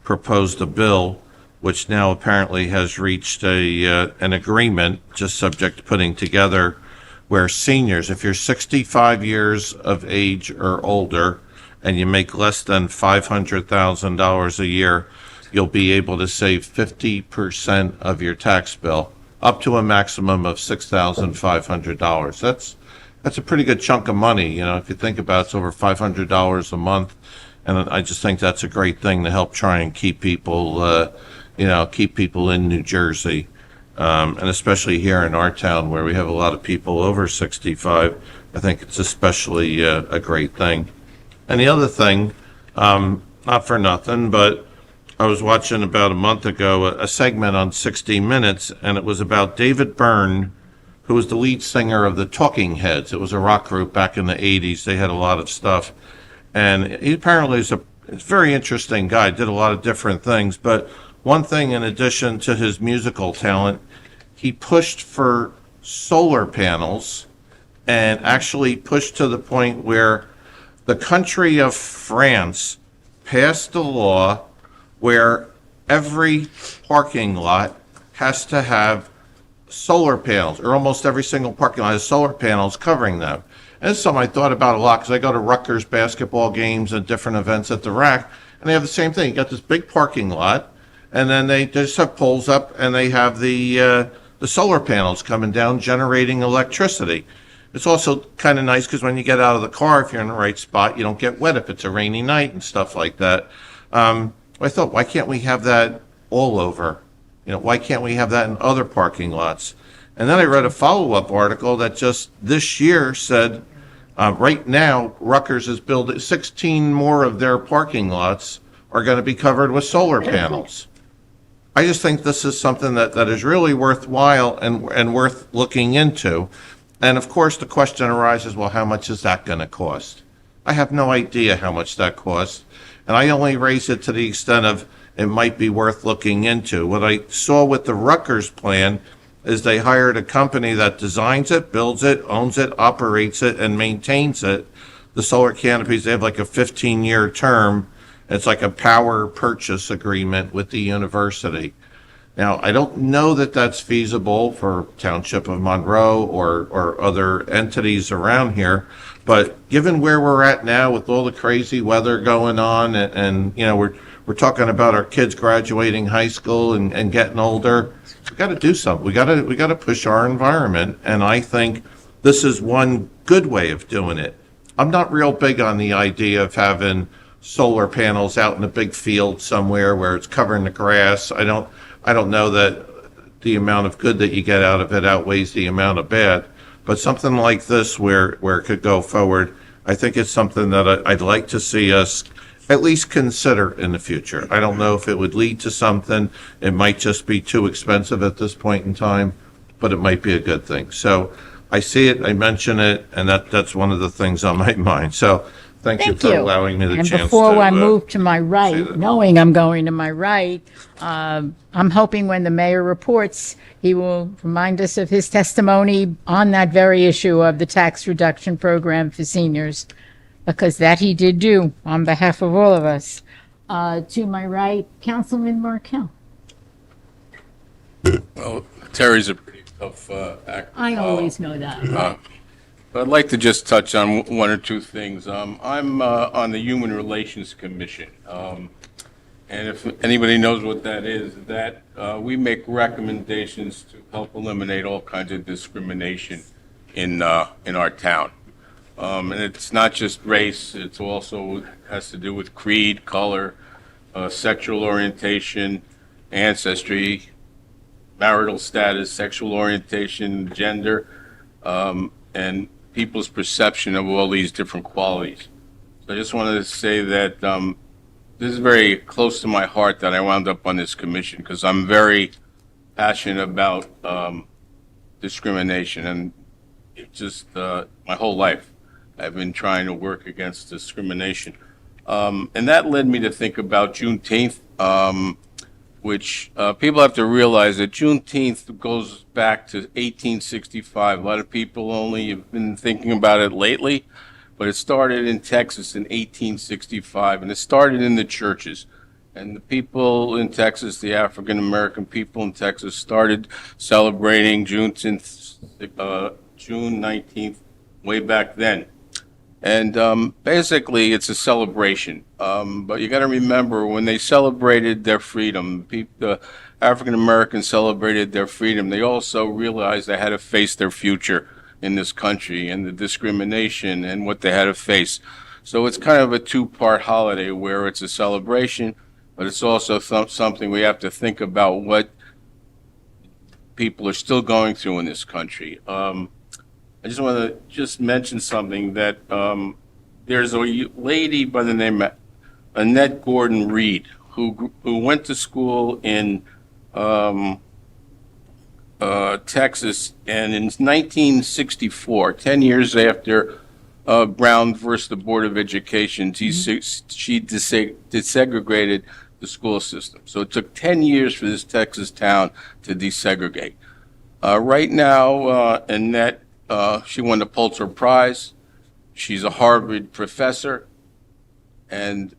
proposed a bill which now apparently has reached an agreement, just subject to putting together, where seniors, if you're 65 years of age or older and you make less than $500,000 a year, you'll be able to save 50% of your tax bill, up to a maximum of $6,500. That's a pretty good chunk of money. You know, if you think about it, it's over $500 a month. And I just think that's a great thing to help try and keep people, keep people in New Jersey. And especially here in our town where we have a lot of people over 65, I think it's especially a great thing. And the other thing, not for nothing, but I was watching about a month ago a segment on 60 Minutes, and it was about David Byrne, who was the lead singer of the Talking Heads. It was a rock group back in the 80s. They had a lot of stuff. And he apparently is a very interesting guy, did a lot of different things. But one thing, in addition to his musical talent, he pushed for solar panels and actually pushed to the point where the country of France passed a law where every parking lot has to have solar panels, or almost every single parking lot has solar panels covering them. And it's something I thought about a lot because I go to Rutgers basketball games and different events at the RAC, and they have the same thing. You got this big parking lot, and then they just have poles up, and they have the solar panels coming down generating electricity. It's also kind of nice because when you get out of the car, if you're in the right spot, you don't get wet if it's a rainy night and stuff like that. I thought, why can't we have that all over? You know, why can't we have that in other parking lots? And then I read a follow-up article that just this year said, right now, Rutgers is building 16 more of their parking lots are going to be covered with solar panels. I just think this is something that is really worthwhile and worth looking into. And of course, the question arises, well, how much is that going to cost? I have no idea how much that costs. And I only raise it to the extent of it might be worth looking into. What I saw with the Rutgers plan is they hired a company that designs it, builds it, owns it, operates it, and maintains it. The solar canopies, they have like a 15-year term. It's like a power purchase agreement with the university. Now, I don't know that that's feasible for Township of Monroe or other entities around here, but given where we're at now with all the crazy weather going on, and you know, we're talking about our kids graduating high school and getting older, we got to do something. We got to push our environment, and I think this is one good way of doing it. I'm not real big on the idea of having solar panels out in a big field somewhere where it's covering the grass. I don't know that the amount of good that you get out of it outweighs the amount of bad. But something like this where it could go forward, I think it's something that I'd like to see us at least consider in the future. I don't know if it would lead to something. It might just be too expensive at this point in time, but it might be a good thing. So I see it, I mention it, and that's one of the things on my mind. So Thank you Thank for you. allowing me the And chance before to, I move to my say right, that. knowing I'm going to my right, I'm hoping when the mayor reports, he will remind us of his testimony on that very issue of the tax reduction program for seniors, because that he did do on behalf of all of us. To my right, Councilman Markell. Well, Terry's a pretty tough act. I always know that. But I'd like to just touch on one or two things. I'm on the Human Relations Commission. And if anybody knows what that is, that we make recommendations to help eliminate all kinds of discrimination in our town. And it's not just race, it's also has to do with creed, color, sexual orientation, ancestry, marital status, sexual orientation, gender, and people's perception of all these different qualities. So I just wanted to say that this is very close to my heart that I wound up on this commission, because I'm very passionate about discrimination, and it just my whole life I've been trying to work against discrimination. And that led me to think about Juneteenth, which people have to realize that Juneteenth goes back to 1865. A lot of people only have been thinking about it lately, but it started in Texas in 1865, and it started in the churches. And the people in Texas, the African-American people in Texas, started celebrating Juneteenth, June 19th, way back then. And basically, it's a celebration. But you got to remember, when they celebrated their freedom, the African Americans celebrated their freedom, they also realized they had to face their future in this country and the discrimination and what they had to face. So it's kind of a two-part holiday where it's a celebration, but it's also something we have to think about what people are still going through in this country. I just want to just mention something that there's a lady by the name of Annette Gordon Reed who went to school in Texas, and in 1964, 10 years after Brown versus the Board of Education, she desegregated the school system. So it took 10 years for this Texas town to desegregate. Right now, Annette, she won the Pulitzer Prize. She's a Harvard professor. And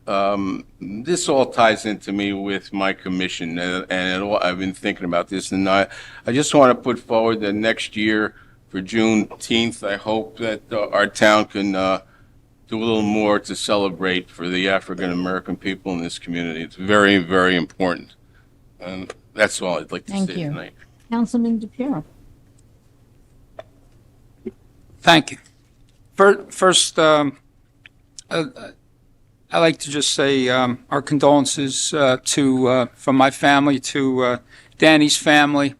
this all ties into me with my commission, I've been thinking about this. And I just want to put forward that next year for Juneteenth, I hope that our town can do a little more to celebrate for the African-American people in this community. It's very, very important. And that's all I'd like to say tonight. Councilman DePiero. Thank you. First, I'd like to just say our condolences from my family to Danny's family.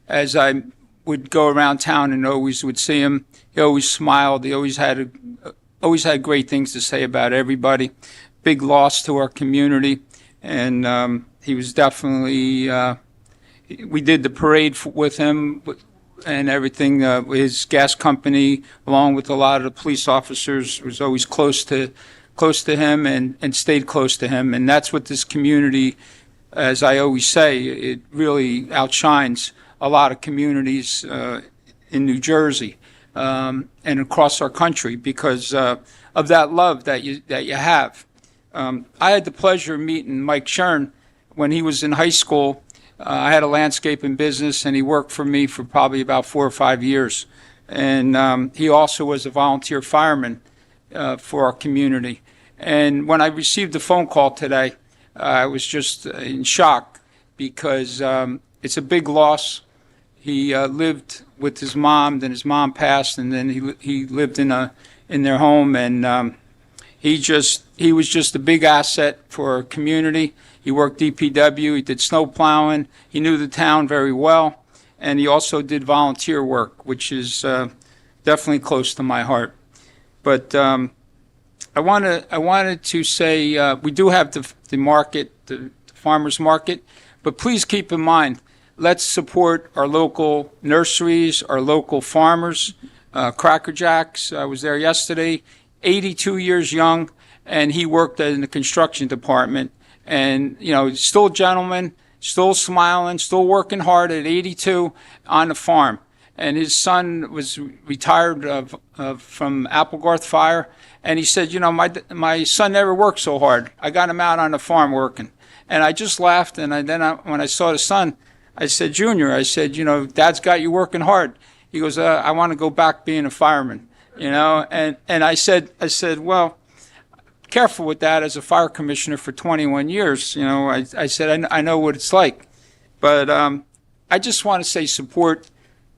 As I would go around town and always would see him, he always smiled. He always had great things to say about everybody. Big loss to our community, and he was definitely. We did the parade with him and everything. His gas company, along with a lot of the police officers, was always close to him and stayed close to him. And that's what this community, as I always say, it really outshines a lot of communities in New Jersey and across our country because of that love that you have. I had the pleasure of meeting Mike Shern when he was in high school. I had a landscaping business, and he worked for me for probably about 4 or 5 years. And he also was a volunteer fireman for our community. And when I received the phone call today, I was just in shock because it's a big loss. He lived with his mom, then his mom passed, and then he lived in their home, and he was just a big asset for our community. He worked DPW, he did snow plowing, he knew the town very well, and he also did volunteer work, which is definitely close to my heart. But I wanted to say we do have the market, the farmers market, but please keep in mind, let's support our local nurseries, our local farmers. Cracker Jacks, I was there yesterday. 82 years young, and he worked in the construction department. And, you know, still a gentleman, still smiling, still working hard at 82 on the farm. And his son was retired from Applegarth Fire, and he said, you know, my son never worked so hard. I got him out on the farm working. And I just laughed, and when I saw the son, I said, Junior, I said, you know, Dad's got you working hard. He goes, I want to go back being a fireman, you know. And I said, well, careful with that. As a fire commissioner for 21 years, you know, I said, I know what it's like. But I just want to say support,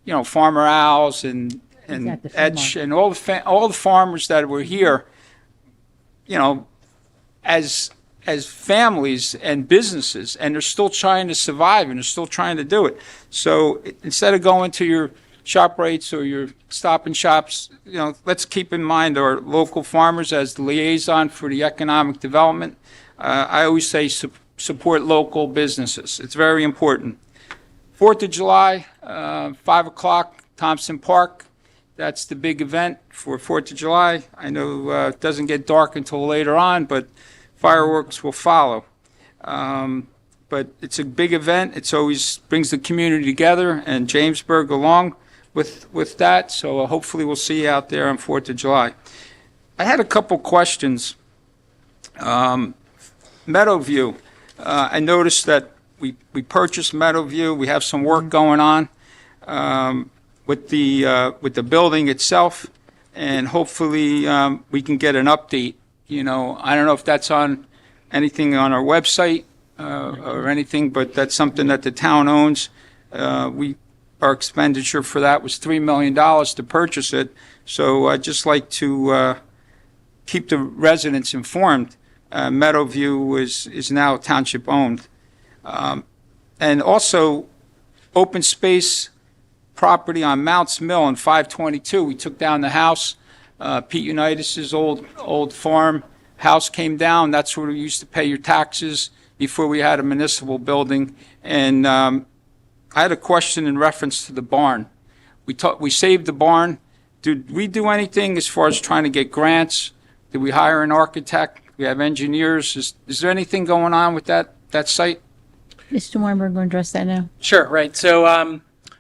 you know, Farmer Owls and Etch and all the farmers that were here, you know, as families and businesses, and they're still trying to survive and they're still trying to do it. So instead of going to your ShopRites or your Stop and Shops, you know, let's keep in mind our local farmers as the liaison for the economic development. I always say support local businesses. It's very important. 4th of July, 5 o'clock, Thompson Park. That's the big event for 4th of July. I know it doesn't get dark until later on, but fireworks will follow. But it's a big event. It's always brings the community together, and Jamesburg along with that. So hopefully we'll see you out there on 4th of July. I had a couple questions. Meadowview. I noticed that we purchased Meadowview. We have some work going on with the building itself, and hopefully we can get an update. You know, I don't know if that's on anything on our website or anything, but that's something that the town owns. Our expenditure for that was $3 million to purchase it. So I'd just like to keep the residents informed. Meadowview is now township owned. And also open space property on Mounts Mill in 522. We took down the house. Pete Unitas's old farm house came down. That's where we used to pay your taxes before we had a municipal building. And I had a question in reference to the barn. We saved the barn. Did we do anything as far as trying to get grants? Did we hire an architect? We have engineers. Is there anything going on with that site? Mr. Weinberg will address that now. Sure, right. So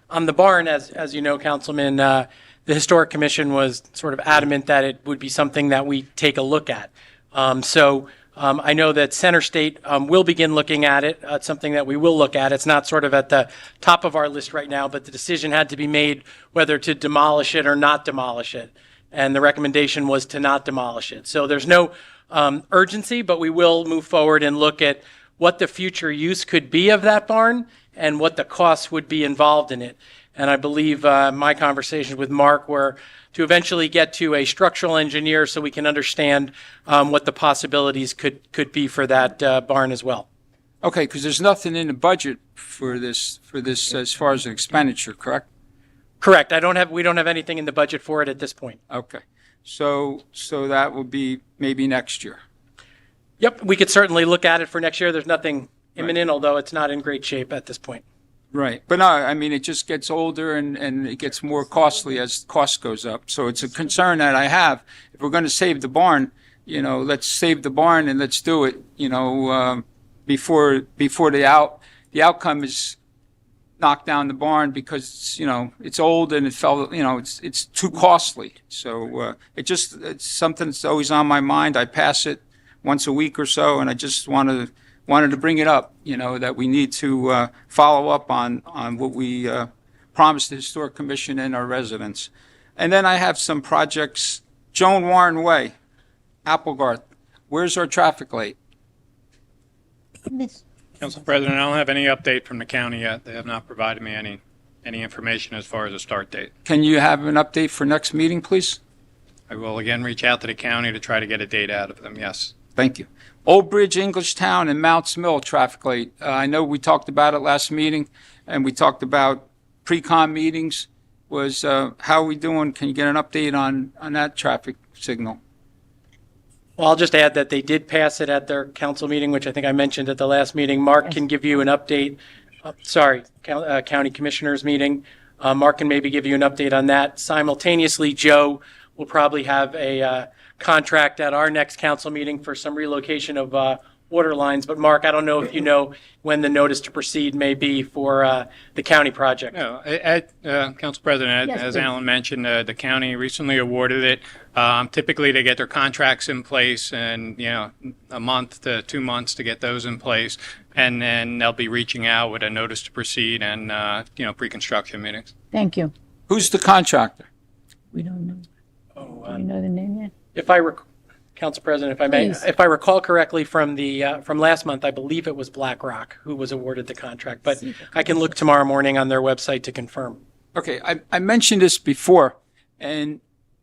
on the barn, as you know, Councilman, the Historic Commission was sort of adamant that it would be something that we take a look at. I know that Center State will begin looking at it. It's something that we will look at. It's not sort of at the top of our list right now, but the decision had to be made whether to demolish it or not demolish it. And the recommendation was to not demolish it. So there's no urgency, but we will move forward and look at what the future use could be of that barn and what the costs would be involved in it. And I believe my conversations with Mark were to eventually get to a structural engineer so we can understand what the possibilities could be for that barn as well. Okay, because there's nothing in the budget for this as far as an expenditure, correct? Correct. We don't have anything in the budget for it at this point. Okay. So that will be maybe next year. Yep, we could certainly look at it for next year. There's nothing imminent, although it's not in great shape at this point. Right. But no, I mean, it just gets older and it gets more costly as cost goes up. So it's a concern that I have. If we're going to save the barn, you know, let's save the barn and let's do it, you know, before the outcome is knock down the barn because, you know, it's old and it fell, you know, it's too costly. So it's something that's always on my mind. I pass it once a week or so, and I just wanted to bring it up, you know, that we need to follow up on what we promised the Historic Commission and our residents. And then I have some projects. Joan Warren Way, Applegarth. Where's our traffic light? Council President, I don't have any update from the county yet. They have not provided me any information as far as a start date. Can you have an update for next meeting, please? I will again reach out to the county to try to get a date out of them, yes. Thank you. Old Bridge, Englishtown, and Mounts Mill traffic light. I know we talked about it last meeting, and we talked about pre-con meetings. How are we doing? Can you get an update on that traffic signal? Well, I'll just add that they did pass it at their council meeting, which I think I mentioned at the last meeting. Mark can give you an update. County Commissioners meeting. Mark can maybe give you an update on that. Simultaneously, Joe will probably have a contract at our next council meeting for some relocation of water lines. But Mark, I don't know if you know when the notice to proceed may be for the county project. No, Council President, Yes, as please. Alan mentioned, the county recently awarded it. Typically, they get their contracts in place and, a month to 2 months to get those in place. And then they'll be reaching out with a notice to proceed and, pre-construction meetings. Thank you. Who's the contractor? We don't know. Oh, Do you know the name yet? if I Council President, if I may, Please. if I recall correctly from the from last month, I believe it was BlackRock who was awarded the contract, but I can look tomorrow morning on their website to confirm. Okay, I mentioned this before, and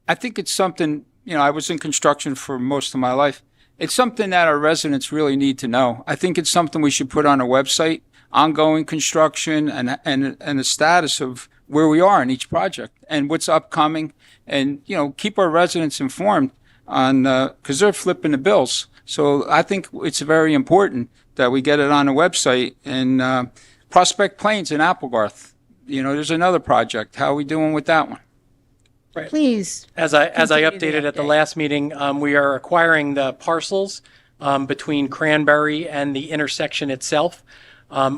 I think it's something, I was in construction for most of my life. It's something that our residents really need to know. I think it's something we should put on our website, ongoing construction and the status of where we are in each project and what's upcoming, and, keep our residents informed on, because they're flipping the bills. So I think it's very important that we get it on the website. And Prospect Plains in Applegarth, there's another project. How are we doing with that one? Please. As I Continue the updated at the update. last meeting, we are acquiring the parcels between Cranberry and the intersection itself.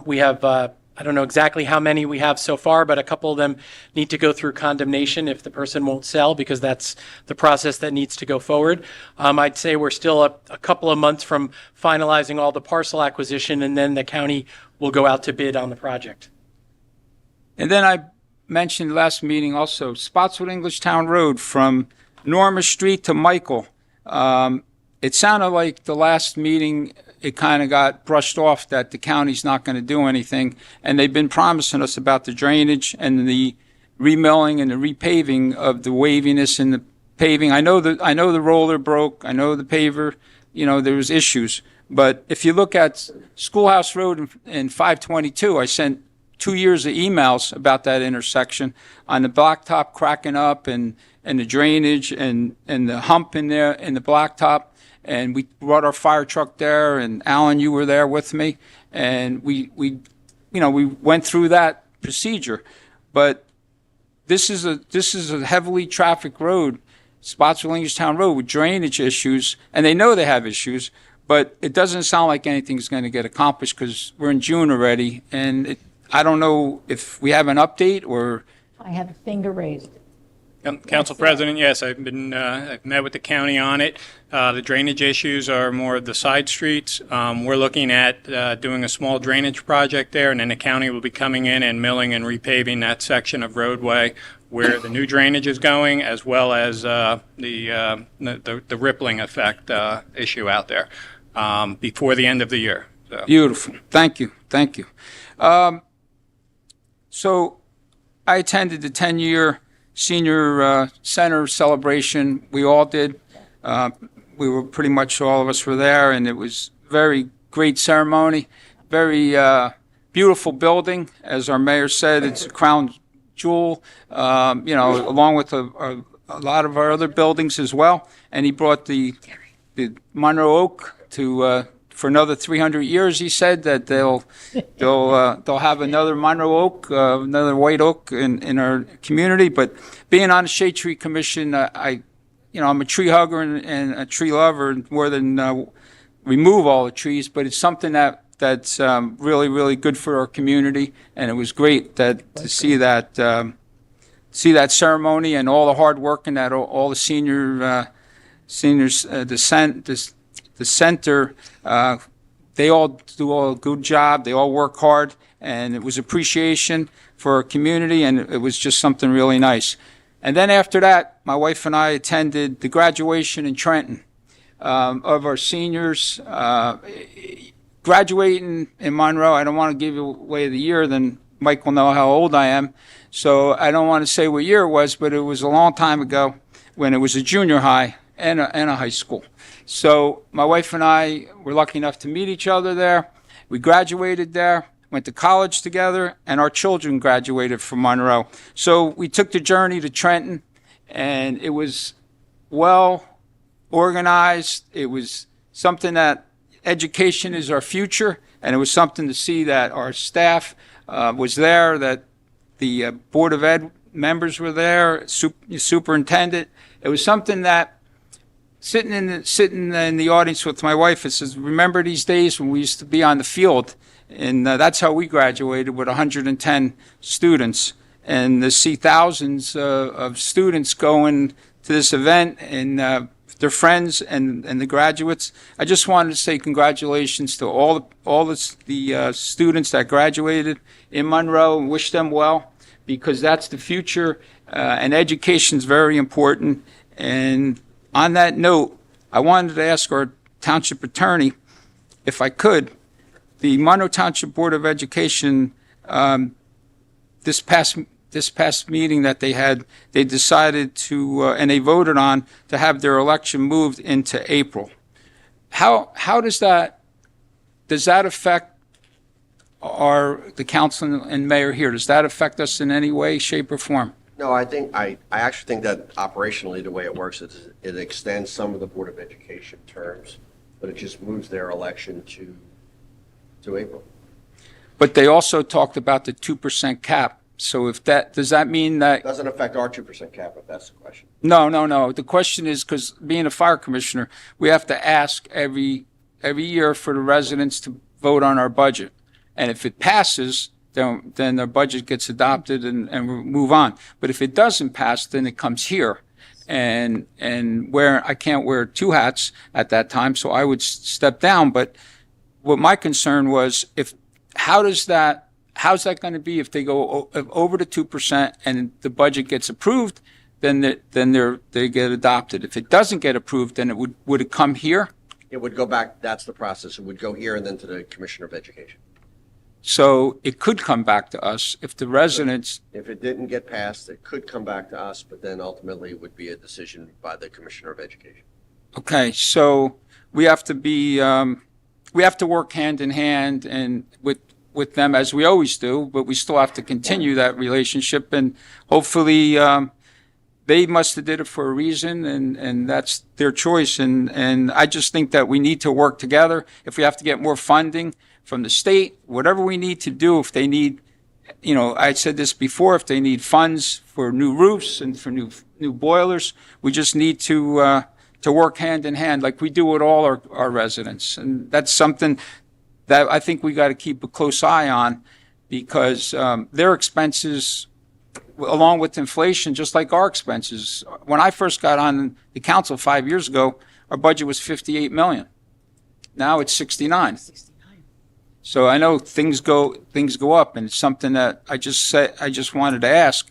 We have, I don't know exactly how many we have so far, but a couple of them need to go through condemnation if the person won't sell, because that's the process that needs to go forward. I'd say we're still a couple of months from finalizing all the parcel acquisition, and then the county will go out to bid on the project. And then I mentioned last meeting also, Spotswood English Town Road from Norma Street to Michael. It sounded like the last meeting, it kind of got brushed off that the county's not going to do anything. And they've been promising us about the drainage and the remilling and the repaving of the waviness and the paving. I know the roller broke. I know the paver, there was issues. But if you look at Schoolhouse Road in 522, I sent 2 years of emails about that intersection on the blacktop cracking up and the drainage and the hump in there in the blacktop. And we brought our fire truck there, and Alan, you were there with me, and we went through that procedure. But this is a heavily trafficked road, Spotswood English Town Road, with drainage issues, and they know they have issues, but it doesn't sound like anything's going to get accomplished because we're in June already, and I don't know if we have an update or. I have a finger raised. Council President, yes, I've met with the county on it. The drainage issues are more of the side streets. We're looking at doing a small drainage project there, and then the county will be coming in and milling and repaving that section of roadway where the new drainage is going, as well as the rippling effect issue out there before the end of the year. So. Beautiful. Thank you. So I attended the 10-year senior center celebration. We all did. We were pretty much all of us were there, and it was very great ceremony. Very beautiful building, as our mayor said. It's a crown jewel. Along with a lot of our other buildings as well. And he brought the Monroe Oak to. For another 300 years, he said that they'll have another Monroe Oak, another white oak in our community. But being on the Shade Tree Commission, I'm a tree hugger and a tree lover more than remove all the trees. But it's something that's really, really good for our community, and it was great to see that ceremony and all the hard work and that all the seniors, the center, they all do a good job. They all work hard, and it was appreciation for our community, and it was just something really nice. And then after that, my wife and I attended the graduation in Trenton of our seniors. Graduating in Monroe, I don't want to give away the year, then Mike will know how old I am. So I don't want to say what year it was, but it was a long time ago when it was a junior high and a high school. So my wife and I were lucky enough to meet each other there. We graduated there, went to college together, and our children graduated from Monroe. So we took the journey to Trenton, and it was well organized. It was something that education is our future, and it was something to see that our staff was there, that the Board of Ed members were there, superintendent. It was something that sitting in the audience with my wife. It says, "Remember these days when we used to be on the field?" And that's how we graduated, with 110 students. And to see thousands of students going to this event, and their friends and the graduates, I just wanted to say congratulations to all the students that graduated in Monroe, and wish them well, because that's the future, and education is very important. And on that note, I wanted to ask our township attorney, if I could, the Monroe Township Board of Education, this past meeting that they had, they decided to, and they voted on, to have their election moved into April. How does that affect the council and mayor here? Does that affect us in any way, shape, or form? No, I actually think that operationally, the way it works is it extends some of the Board of Education terms, but it just moves their election to April. But they also talked about the 2% cap. So does that mean that? Doesn't affect our 2% cap, if that's the question. No. The question is, because being a fire commissioner, we have to ask every year for the residents to vote on our budget. And if it passes, then our budget gets adopted and we move on. But if it doesn't pass, then it comes here. And I can't wear two hats at that time, so I would step down. But what my concern was, how's that going to be if they go over the 2% and the budget gets approved? Then they get adopted. If it doesn't get approved, then would it come here? It would go back. That's the process. It would go here and then to the Commissioner of Education. So it could come back to us if the residents. If it didn't get passed, it could come back to us, but then ultimately it would be a decision by the Commissioner of Education. Okay, so we have to work hand in hand and with them, as we always do, but we still have to continue that relationship, and hopefully they must have did it for a reason, and that's their choice. And I just think that we need to work together. If we have to get more funding from the state, whatever we need to do, if they need, I said this before, if they need funds for new roofs and for new boilers, we just need to work hand in hand like we do with all our residents. And that's something that I think we got to keep a close eye on, because their expenses, along with inflation, just like our expenses. When I first got on the council 5 years ago, our budget was $58 million. Now it's 69. So I know things go up, and it's something that I just wanted to ask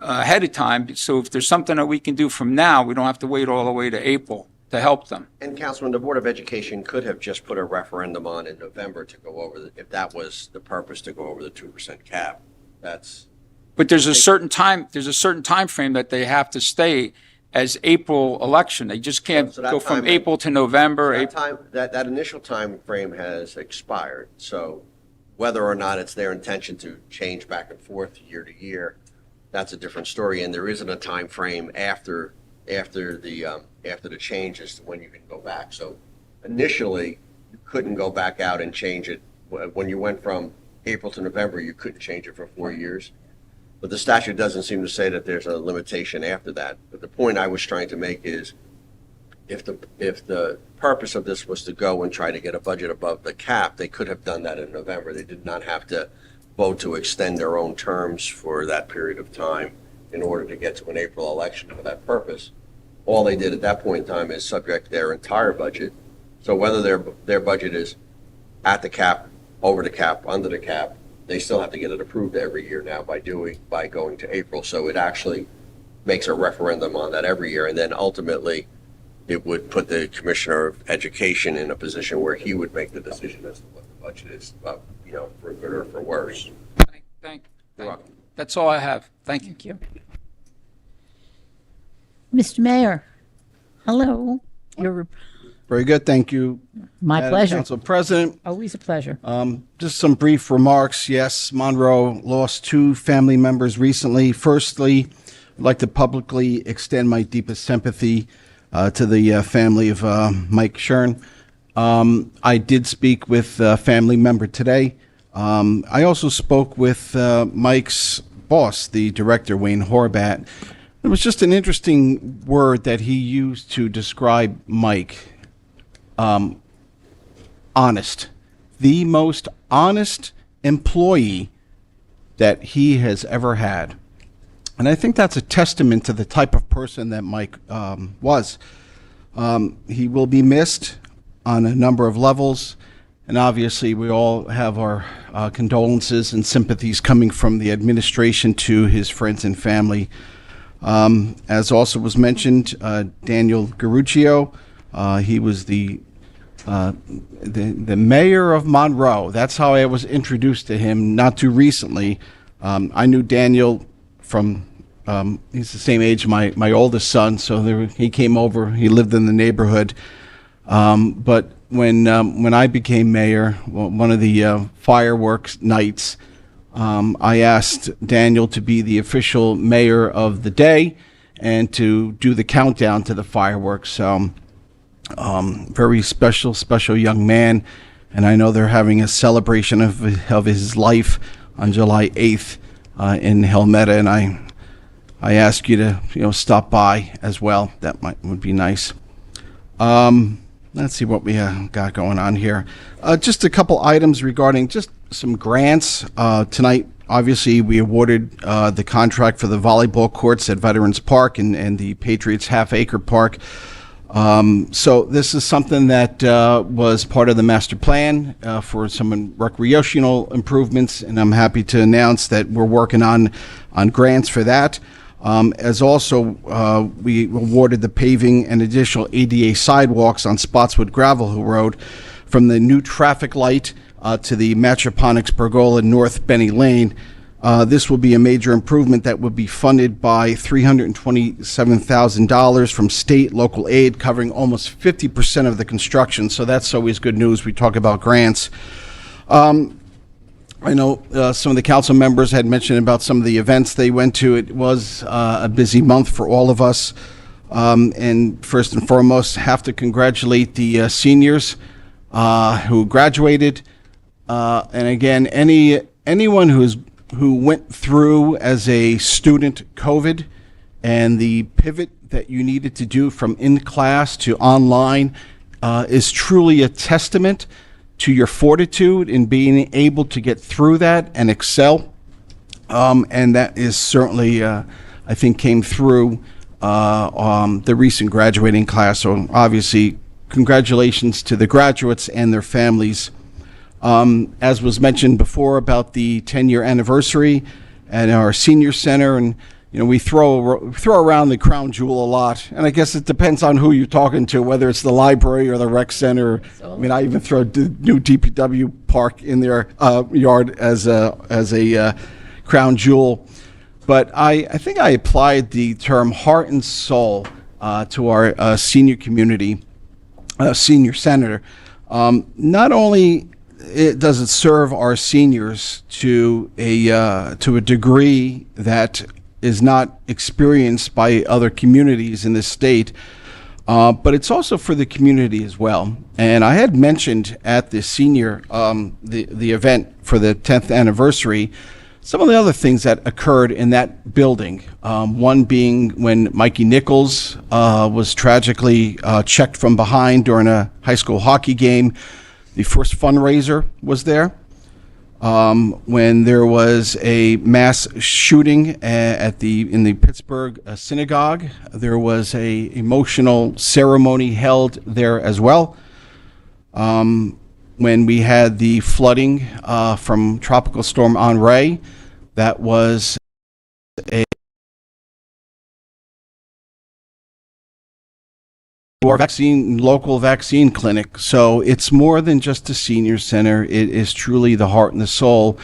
ahead of time. So if there's something that we can do from now, we don't have to wait all the way to April to help them. And Councilman, the Board of Education could have just put a referendum on in November to go over if that was the purpose, to go over the 2% cap. But there's a certain time frame that they have to stay as April election. They just can't go from April to November. That initial time frame has expired. So whether or not it's their intention to change back and forth year to year, that's a different story. And there isn't a time frame after the changes to when you can go back. So initially, you couldn't go back out and change it. When you went from April to November, you couldn't change it for 4 years. But the statute doesn't seem to say that there's a limitation after that. But the point I was trying to make is, if the purpose of this was to go and try to get a budget above the cap, they could have done that in November. They did not have to vote to extend their own terms for that period of time in order to get to an April election for that purpose. All they did at that point in time is subject their entire budget. So whether their budget is at the cap, over the cap, under the cap, they still have to get it approved every year now by going to April. So it actually makes a referendum on that every year, and then ultimately it would put the Commissioner of Education in a position where he would make the decision as to what the budget is, for good or for worse. Thank you. That's all I have. Thank you. Thank you. Mr. Mayor, hello. Very good, thank you. My Madam pleasure. Council President. Always a pleasure. Just some brief remarks. Yes, Monroe lost 2 family members recently. Firstly, I'd like to publicly extend my deepest sympathy to the family of Mike Shern. I did speak with a family member today. I also spoke with Mike's boss, the director, Wayne Horvat. It was just an interesting word that he used to describe Mike. Honest. The most honest employee that he has ever had. And I think that's a testament to the type of person that Mike was. He will be missed on a number of levels. And obviously, we all have our condolences and sympathies coming from the administration to his friends and family. As also was mentioned, Daniel Garuccio, he was the mayor of Monroe. That's how I was introduced to him not too recently. I knew Daniel from, he's the same age as my oldest son, so he came over, he lived in the neighborhood. But when I became mayor, one of the fireworks nights, I asked Daniel to be the official mayor of the day and to do the countdown to the fireworks. Very special young man, and I know they're having a celebration of his life on July 8th in Helmetta, and I ask you to stop by as well. That would be nice. Let's see what we got going on here. Just a couple items regarding just some grants. Tonight, obviously, we awarded the contract for the volleyball courts at Veterans Park and the Patriots half-acre park. So this is something that was part of the master plan for some recreational improvements, and I'm happy to announce that we're working on grants for that. As also, we awarded the paving and additional ADA sidewalks on Spotswood Gravel Hill Road from the new traffic light to the Matroponics Pergola North Benny Lane. This will be a major improvement that will be funded by $327,000 from state local aid, covering almost 50% of the construction. So that's always good news. We talk about grants. I know some of the council members had mentioned about some of the events they went to. It was a busy month for all of us. And first and foremost, have to congratulate the seniors who graduated. And again, anyone who went through as a student COVID and the pivot that you needed to do from in class to online is truly a testament to your fortitude in being able to get through that and excel. And that is certainly, I think, came through the recent graduating class. So obviously, congratulations to the graduates and their families. As was mentioned before about the 10-year anniversary at our senior center, and we throw around the crown jewel a lot, and I guess it depends on who you're talking to, whether it's the library or the rec center. I mean, I even throw the new DPW park in their yard as a crown jewel. But I think I applied the term heart and soul to our senior community, senior center. Not only does it serve our seniors to a degree that is not experienced by other communities in this state, but it's also for the community as well. And I had mentioned at the senior, the event for the 10th anniversary, some of the other things that occurred in that building. One being when Mikey Nichols was tragically checked from behind during a high school hockey game. The first fundraiser was there. When there was a mass shooting in the Pittsburgh synagogue, there was a emotional ceremony held there as well. When we had the flooding from Tropical Storm Henri, that was a local vaccine clinic. So it's more than just a senior center. It is truly the heart and the soul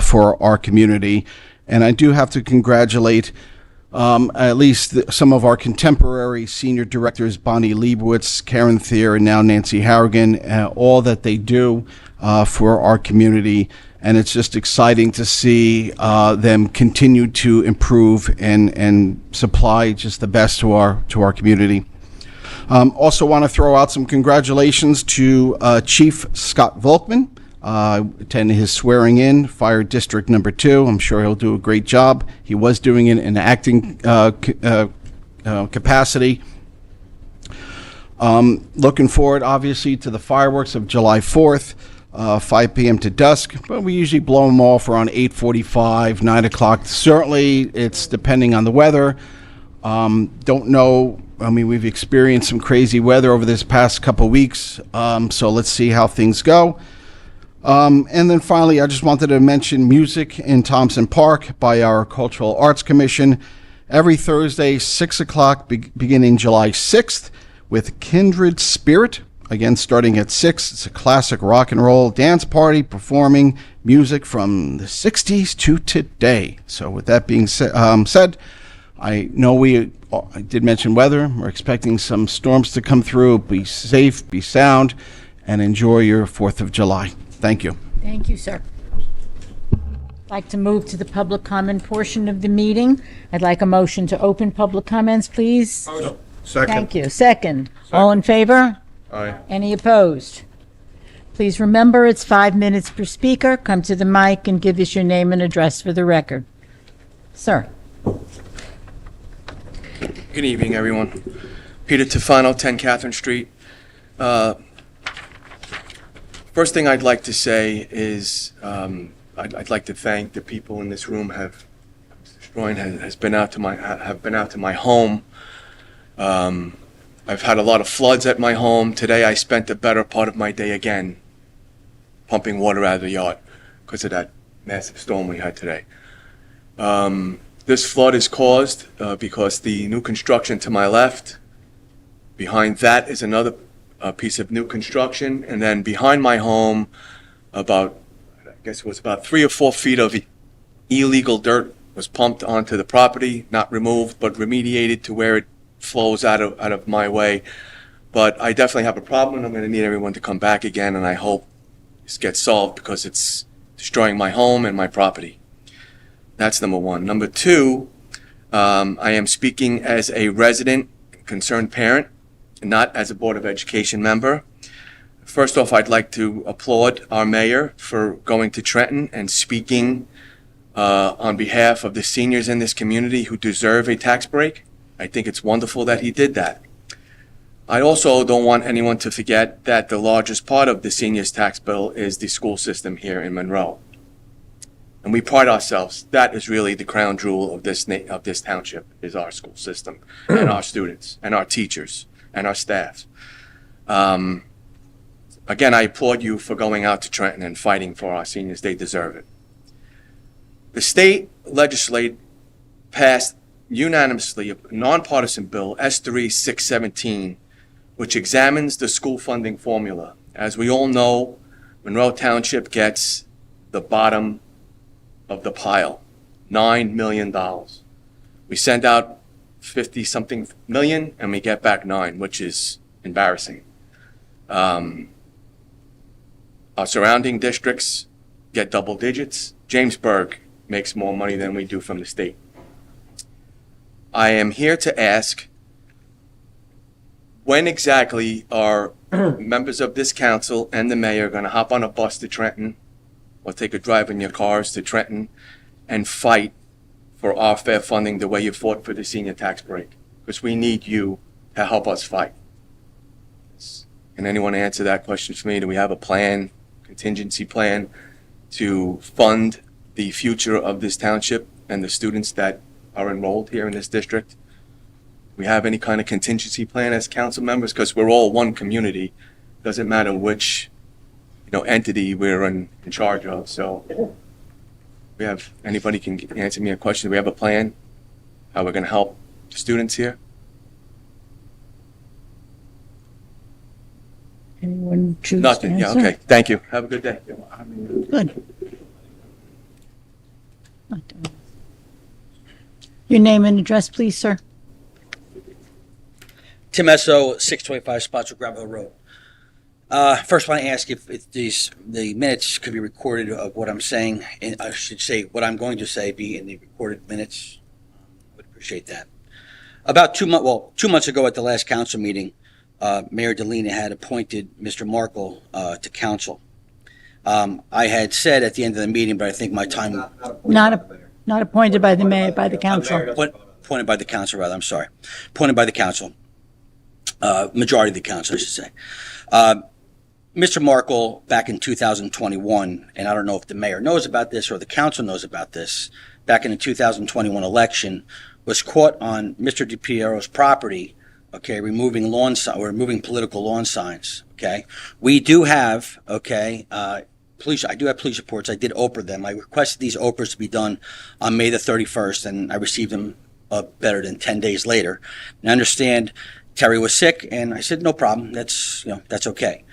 for our community. And I do have to congratulate at least some of our contemporary senior directors, Bonnie Leibowitz, Karen Thier, and now Nancy Harrigan, all that they do for our community. And it's just exciting to see them continue to improve and supply just the best to our community. Also want to throw out some congratulations to Chief Scott Volkman. attended his swearing in, Fire District Number 2. I'm sure he'll do a great job. He was doing it in an acting capacity. Looking forward, obviously, to the fireworks of July 4th, 5 p.m. to dusk, but we usually blow them off around 8:45, 9 o'clock. Certainly, it's depending on the weather. Don't know. I mean, we've experienced some crazy weather over this past couple weeks, so let's see how things go. And then finally, I just wanted to mention music in Thompson Park by our Cultural Arts Commission every Thursday, 6 o'clock, beginning July 6th, with Kindred Spirit. Again, starting at 6. It's a classic rock and roll dance party performing music from the 60s to today. So with that being said, I know I did mention weather. We're expecting some storms to come through. Be safe, be sound, and enjoy your 4th of July. Thank you. Thank you, sir. I'd like to move to the public comment portion of the meeting. I'd like a motion to open public comments, please. Second. Thank you. Second. All in favor? Aye. Any opposed? Please remember, it's 5 minutes per speaker. Come to the mic and give us your name and address for the record. Sir. Good evening, everyone. Peter Tufano, 10 Catherine Street. First thing I'd like to say is I'd like to thank the people in this room have been out to my home. I've had a lot of floods at my home. Today I spent the better part of my day again pumping water out of the yard because of that massive storm we had today. This flood is caused because the new construction to my left, behind that is another piece of new construction, and then behind my home, I guess it was about 3 or 4 feet of illegal dirt was pumped onto the property, not removed, but remediated to where it flows out of my way. But I definitely have a problem, and I'm going to need everyone to come back again, and I hope this gets solved because it's destroying my home and my property. That's number one. Number two, I am speaking as a resident, concerned parent, not as a Board of Education member. First off, I'd like to applaud our mayor for going to Trenton and speaking on behalf of the seniors in this community who deserve a tax break. I think it's wonderful that he did that. I also don't want anyone to forget that the largest part of the seniors' tax bill is the school system here in Monroe. And we pride ourselves. That is really the crown jewel of this township, is our school system and our students and our teachers and our staff. Again, I applaud you for going out to Trenton and fighting for our seniors. They deserve it. The state legislature passed unanimously a nonpartisan bill, S3617, which examines the school funding formula. As we all know, Monroe Township gets the bottom of the pile, $9 million. We send out 50-something million and we get back 9, which is embarrassing. Our surrounding districts get double digits. Jamesburg makes more money than we do from the state. I am here to ask, when exactly are members of this council and the mayor going to hop on a bus to Trenton or take a drive in your cars to Trenton and fight for our fair funding the way you fought for the senior tax break? Because we need you to help us fight. Can anyone answer that question for me? Do we have a plan, contingency plan, to fund the future of this township and the students that are enrolled here in this district? We have any kind of contingency plan as council members? Because we're all one community. Doesn't matter which entity we're in charge of. So we have, anybody can answer me a question. Do we have a plan? How we're going to help the students here? Anyone choose Nothing. to Yeah, answer? okay. Thank you. Have a good day. Good. Your name and address, please, sir. Tim Esso, 625 Spotswood Gravel Road. First, I want to ask if the minutes could be recorded of what I'm saying, and I should say what I'm going to say be in the recorded minutes. I would appreciate that. About 2 months ago at the last council meeting, Mayor Delina had appointed Mr. Markle to council. I had said at the end of the meeting, but I think my time Not appointed by the mayor, by the council. appointed by the council, rather. I'm sorry, appointed by the council, majority of the council, I should say. Mr. Markle, back in 2021, and I don't know if the mayor knows about this or the council knows about this, back in the 2021 election, was caught on Mr. DiPiero's property, okay, removing political lawn signs, okay? We do have, okay, I do have police reports. I did Oprah them. I requested these Oprahs to be done on May the 31st, and I received them better than 10 days later. And I understand Terry was sick, and I said, no problem. That's okay.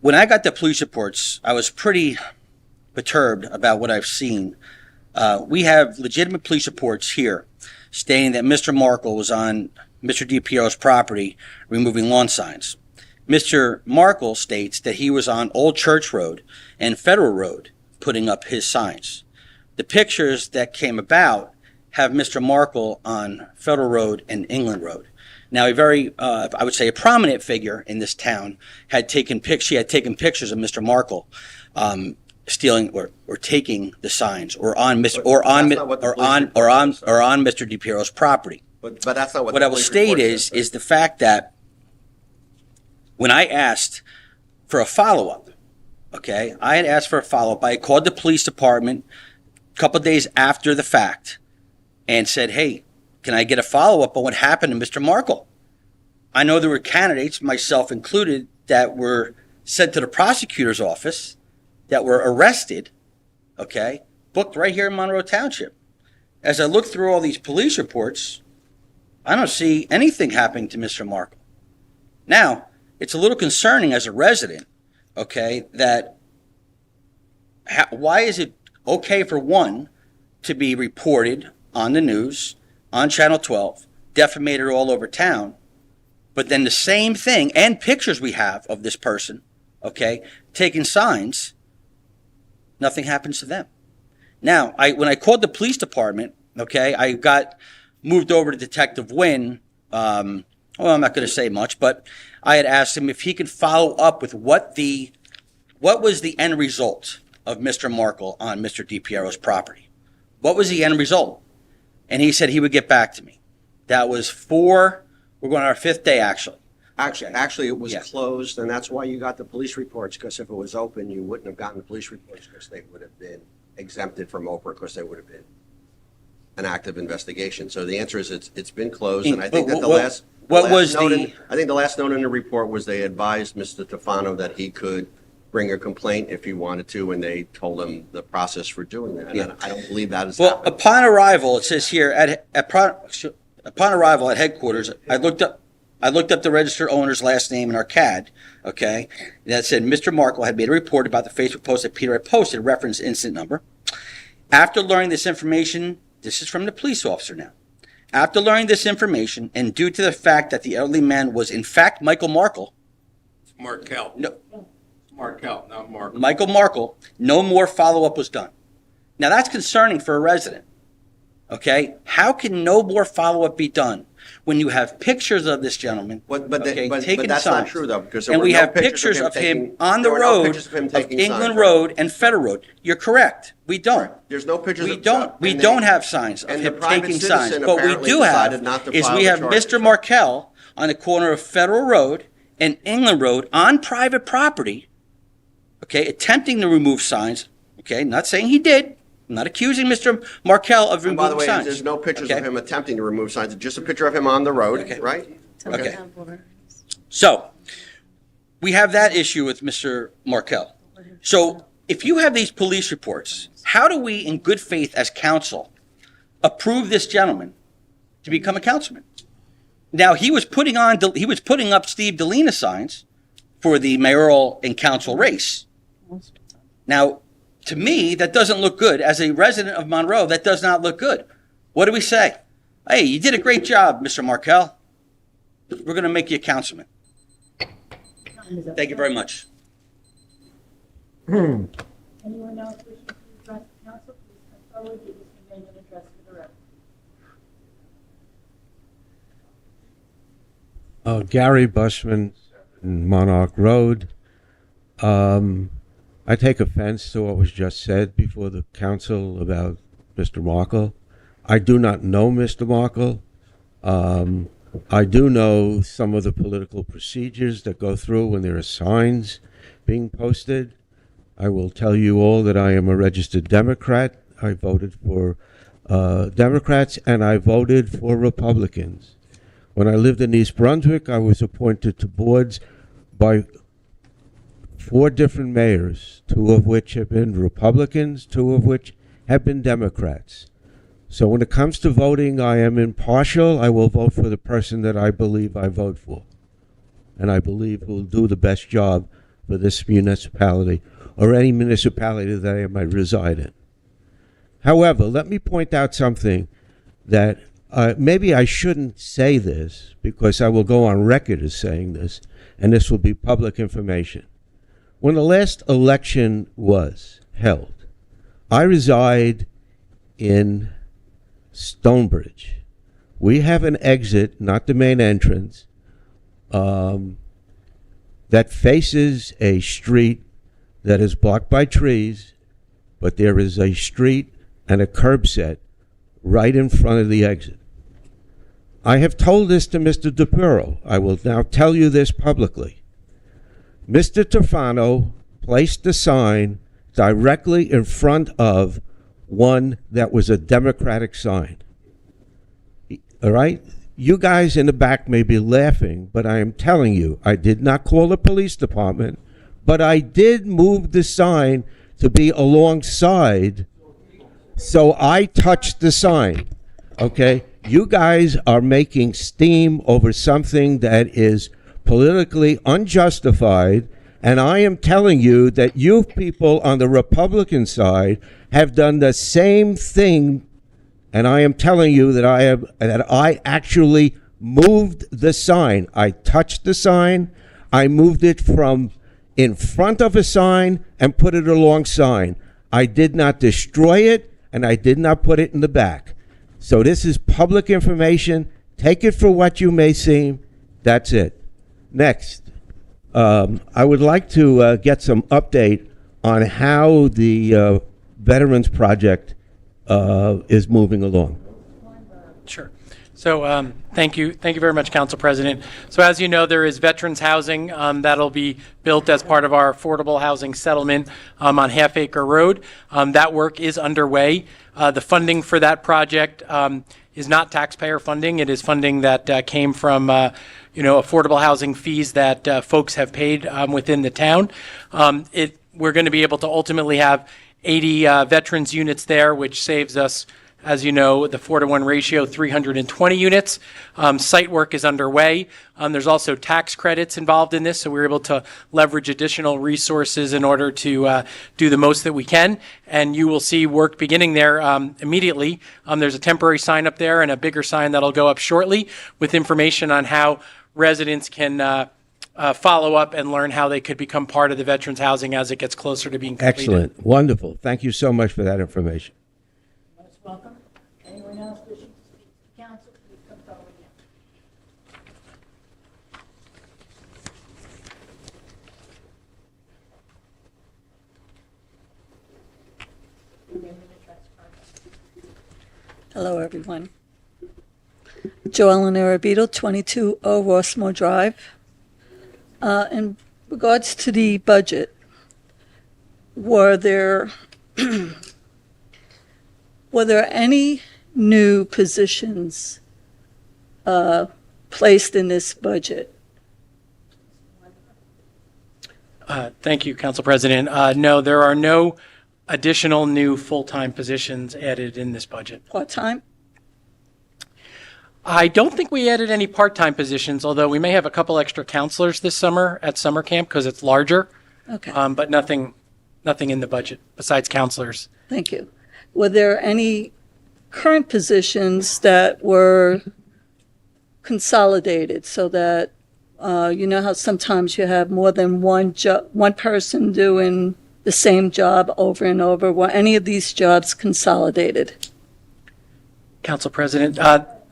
When I got the police reports, I was pretty perturbed about what I've seen. We have legitimate police reports here stating that Mr. Markle was on Mr. DiPiero's property removing lawn signs. Mr. Markle states that he was on Old Church Road and Federal Road putting up his signs. The pictures that came about have Mr. Markle on Federal Road and England Road. Now, a very, I would say, a prominent figure in this town had taken pictures of Mr. Markle stealing or taking the signs, or on Mr. DiPiero's property. But that's not what. What I will state is the fact that when I asked for a follow-up, okay, I had asked for a follow-up. I called the police department a couple of days after the fact and said, hey, can I get a follow-up on what happened to Mr. Markle? I know there were candidates, myself included, that were sent to the prosecutor's office, that were arrested, okay, booked right here in Monroe Township. As I look through all these police reports, I don't see anything happening to Mr. Markle. Now, it's a little concerning as a resident, okay, that why is it okay for one to be reported on the news, on Channel 12, defamated all over town, but then the same thing, and pictures we have of this person, okay, taking signs, nothing happens to them. Now, when I called the police department, okay, I got moved over to Detective Wynn. Well, I'm not going to say much, but I had asked him if he could follow up with what was the end result of Mr. Markle on Mr. DiPiero's property. What was the end result? And he said he would get back to me. That was we're going on our fifth day, actually. Actually, it was closed, and that's why you got the police reports, because if it was open, you wouldn't have gotten the police reports, because they would have been exempted from Oprah, because they would have been an active investigation. So the answer is it's been closed, and I think that I think the last note in the report was they advised Mr. Tefano that he could bring a complaint if he wanted to, and they told him the process for doing that. And I don't believe that is happened. Upon arrival, it says here upon arrival at headquarters, I looked up the registered owner's last name in our CAD, okay? That said Mr. Markle had made a report about the Facebook post that Peter had posted, reference incident number. After learning this information, this is from the police officer now. After learning this information, and due to the fact that the elderly man was in fact Michael Markle. Markel. No. Markel, not Markle. Michael Markle, no more follow-up was done. Now that's concerning for a resident, okay? How can no more follow-up be done when you have pictures of this gentleman, But taking that's signs, not true, though, because there and were we no have pictures of him on the there were no road pictures of him of taking England signs. Road and Federal Road. You're correct. We don't. There's no pictures We of don't. We and they- don't have signs of and him the private taking citizen signs. What we apparently do have decided not to is file we the have charges. Mr. Markel on the corner of Federal Road and England Road on private property, okay, attempting to remove signs. Okay, not saying he did. I'm not accusing Mr. Markel of And by the removing way, signs. there's no pictures okay? of him attempting to remove signs, just a picture of him on the road, right? Okay. So, we have that issue with Mr. Markel. So, if you have these police reports, how do we, in good faith as council, approve this gentleman to become a councilman? Now, he was putting up Steve Delina signs for the mayoral and council race. Now, to me, that doesn't look good. As a resident of Monroe, that does not look good. What do we say? Hey, you did a great job, Mr. Markel. We're going to make you a councilman. Thank you very much. Anyone else wishing to address the council, please come forward, give us your name and address for the record. Gary Bushman, Monarch Road. I take offense to what was just said before the council about Mr. Markle. I do not know Mr. Markle. I do know some of the political procedures that go through when there are signs being posted. I will tell you all that I am a registered Democrat. I voted for Democrats and I voted for Republicans. When I lived in East Brunswick, I was appointed to boards by 4 different mayors, 2 of which have been Republicans, 2 of which have been Democrats. So when it comes to voting, I am impartial. I will vote for the person that I believe I vote for. And I believe will do the best job for this municipality or any municipality that I might reside in. However, let me point out something that maybe I shouldn't say this because I will go on record as saying this, and this will be public information. When the last election was held, I reside in Stonebridge. We have an exit, not the main entrance, that faces a street that is blocked by trees, but there is a street and a curb set right in front of the exit. I have told this to Mr. DePuro. I will now tell you this publicly. Mr. Tofano placed a sign directly in front of one that was a Democratic sign. All right? You guys in the back may be laughing, but I am telling you, I did not call the police department, but I did move the sign to be alongside, so I touched the sign. Okay? You guys are making steam over something that is politically unjustified, and I am telling you that you people on the Republican side have done the same thing, and I am telling you that I actually moved the sign. I touched the sign, I moved it from in front of a sign and put it alongside. I did not destroy it, and I did not put it in the back. So this is public information. Take it for what you may seem. That's it. Next, I would like to get some update on how the Veterans Project is moving along. Sure. So thank you very much, Council President. So as you know, there is veterans housing that'll be built as part of our affordable housing settlement on Half Acre Road. That work is underway. The funding for that project is not taxpayer funding. It is funding that came from affordable housing fees that folks have paid within the town. We're going to be able to ultimately have 80 veterans units there, which saves us, as you know, the 4-to-1 ratio, 320 units. Site work is underway. There's also tax credits involved in this, so we're able to leverage additional resources in order to do the most that we can. And you will see work beginning there immediately. There's a temporary sign up there and a bigger sign that'll go up shortly with information on how residents can follow up and learn how they could become part of the veterans housing as it gets closer to being completed. Excellent. Wonderful. Thank you so much for that information. Most welcome. Anyone else wishing to speak to the council, please come forward now. Hello, everyone. Joellen Arabito, 22 Rossmore Drive. In regards to the budget, were there any new positions placed in this budget? Thank you, Council President. No, there are no additional new full-time positions added in this budget. Part-time? I don't think we added any part-time positions, although we may have a couple extra counselors this summer at summer camp because it's larger. Okay. But nothing in the budget besides counselors. Thank you. Were there any current positions that were consolidated so that, you know how sometimes you have more than one person doing the same job over and over? Were any of these jobs consolidated? Council President,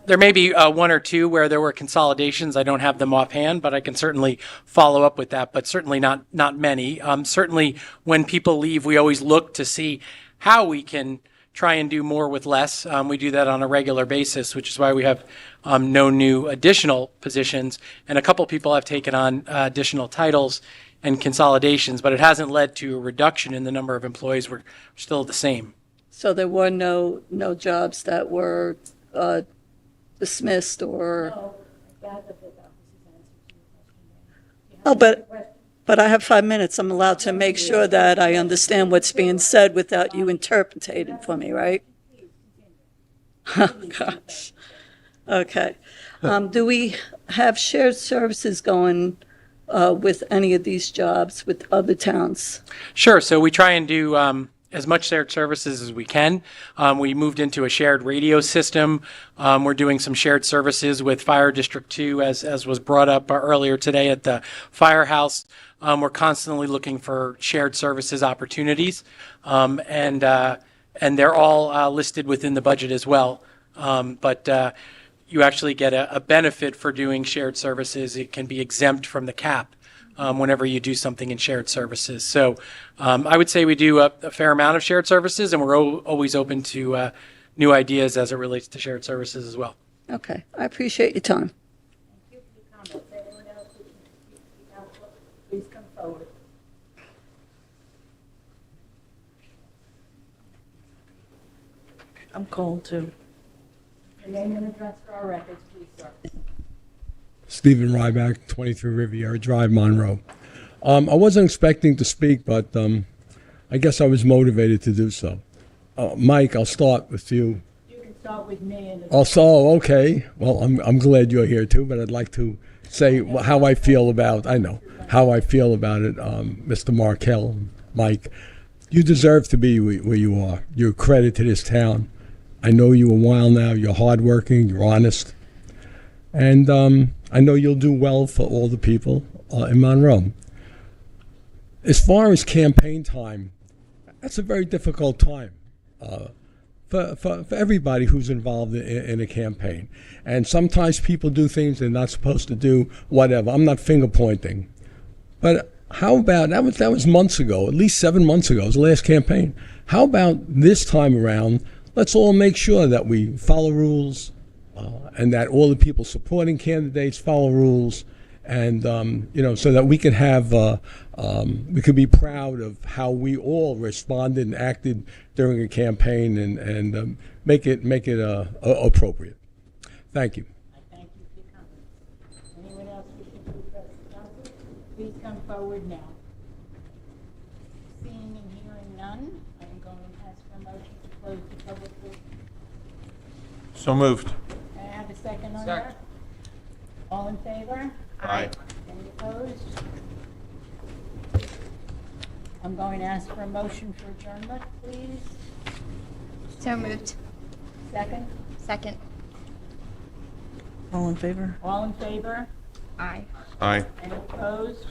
There may be one or two where there were consolidations. I don't have them offhand, but I can certainly follow up with that, but certainly not many. Certainly, when people leave, we always look to see how we can try and do more with less. We do that on a regular basis, which is why we have no new additional positions. And a couple people have taken on additional titles and consolidations, but it hasn't led to a reduction in the number of employees. We're still the same. So there were no jobs that were dismissed or? Oh, but I have 5 minutes. I'm allowed to make sure that I understand what's being said without you interpreting for me, right? Oh, gosh. Okay. Do we have shared services going with any of these jobs with other towns? Sure. So we try and do as much shared services as we can. We moved into a shared radio system. We're doing some shared services with Fire District 2, as was brought up earlier today at the firehouse. We're constantly looking for shared services opportunities, and they're all listed within the budget as well. But you actually get a benefit for doing shared services. It can be exempt from the cap whenever you do something in shared services. So I would say we do a fair amount of shared services, and we're always open to new ideas as it relates to shared services as well. Okay. I appreciate your time. Please come forward. I'm cold too. Your name and address for our records, please, sir. Stephen Ryback, 23 Riviera Drive, Monroe. I wasn't expecting to speak, but I guess I was motivated to do so. Mike, I'll start with you. You can start with me. And Also, okay. Well, I'm glad you're here too, but I'd like to say how I feel about it, Mr. Markell, Mike. You deserve to be where you are. You're a credit to this town. I know you a while now. You're hardworking. You're honest. And I know you'll do well for all the people in Monroe. As far as campaign time, that's a very difficult time for everybody who's involved in a campaign. And sometimes people do things they're not supposed to do, whatever. I'm not finger pointing. But how about, that was months ago, at least 7 months ago, it was the last campaign. How about this time around, let's all make sure that we follow rules, and that all the people supporting candidates follow rules, and so that we can have we can be proud of how we all responded and acted during a campaign, and make it appropriate. Thank you. Thank you for your comments. Anyone else wishing to address the council? Please come forward now. Seeing and hearing none, I am going to ask for a motion to close the public hearing. So moved. May I have a second on that? All in favor? Aye. Any opposed? I'm going to ask for a motion for adjournment, please. So moved. Second? Second. All in favor? All in favor? Aye. Aye. Any opposed?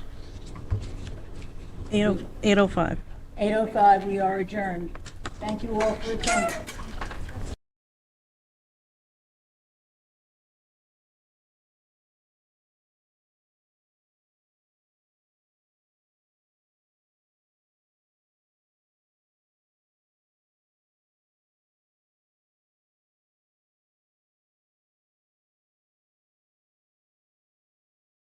8:05. 8:05, we are adjourned. Thank you all for attending.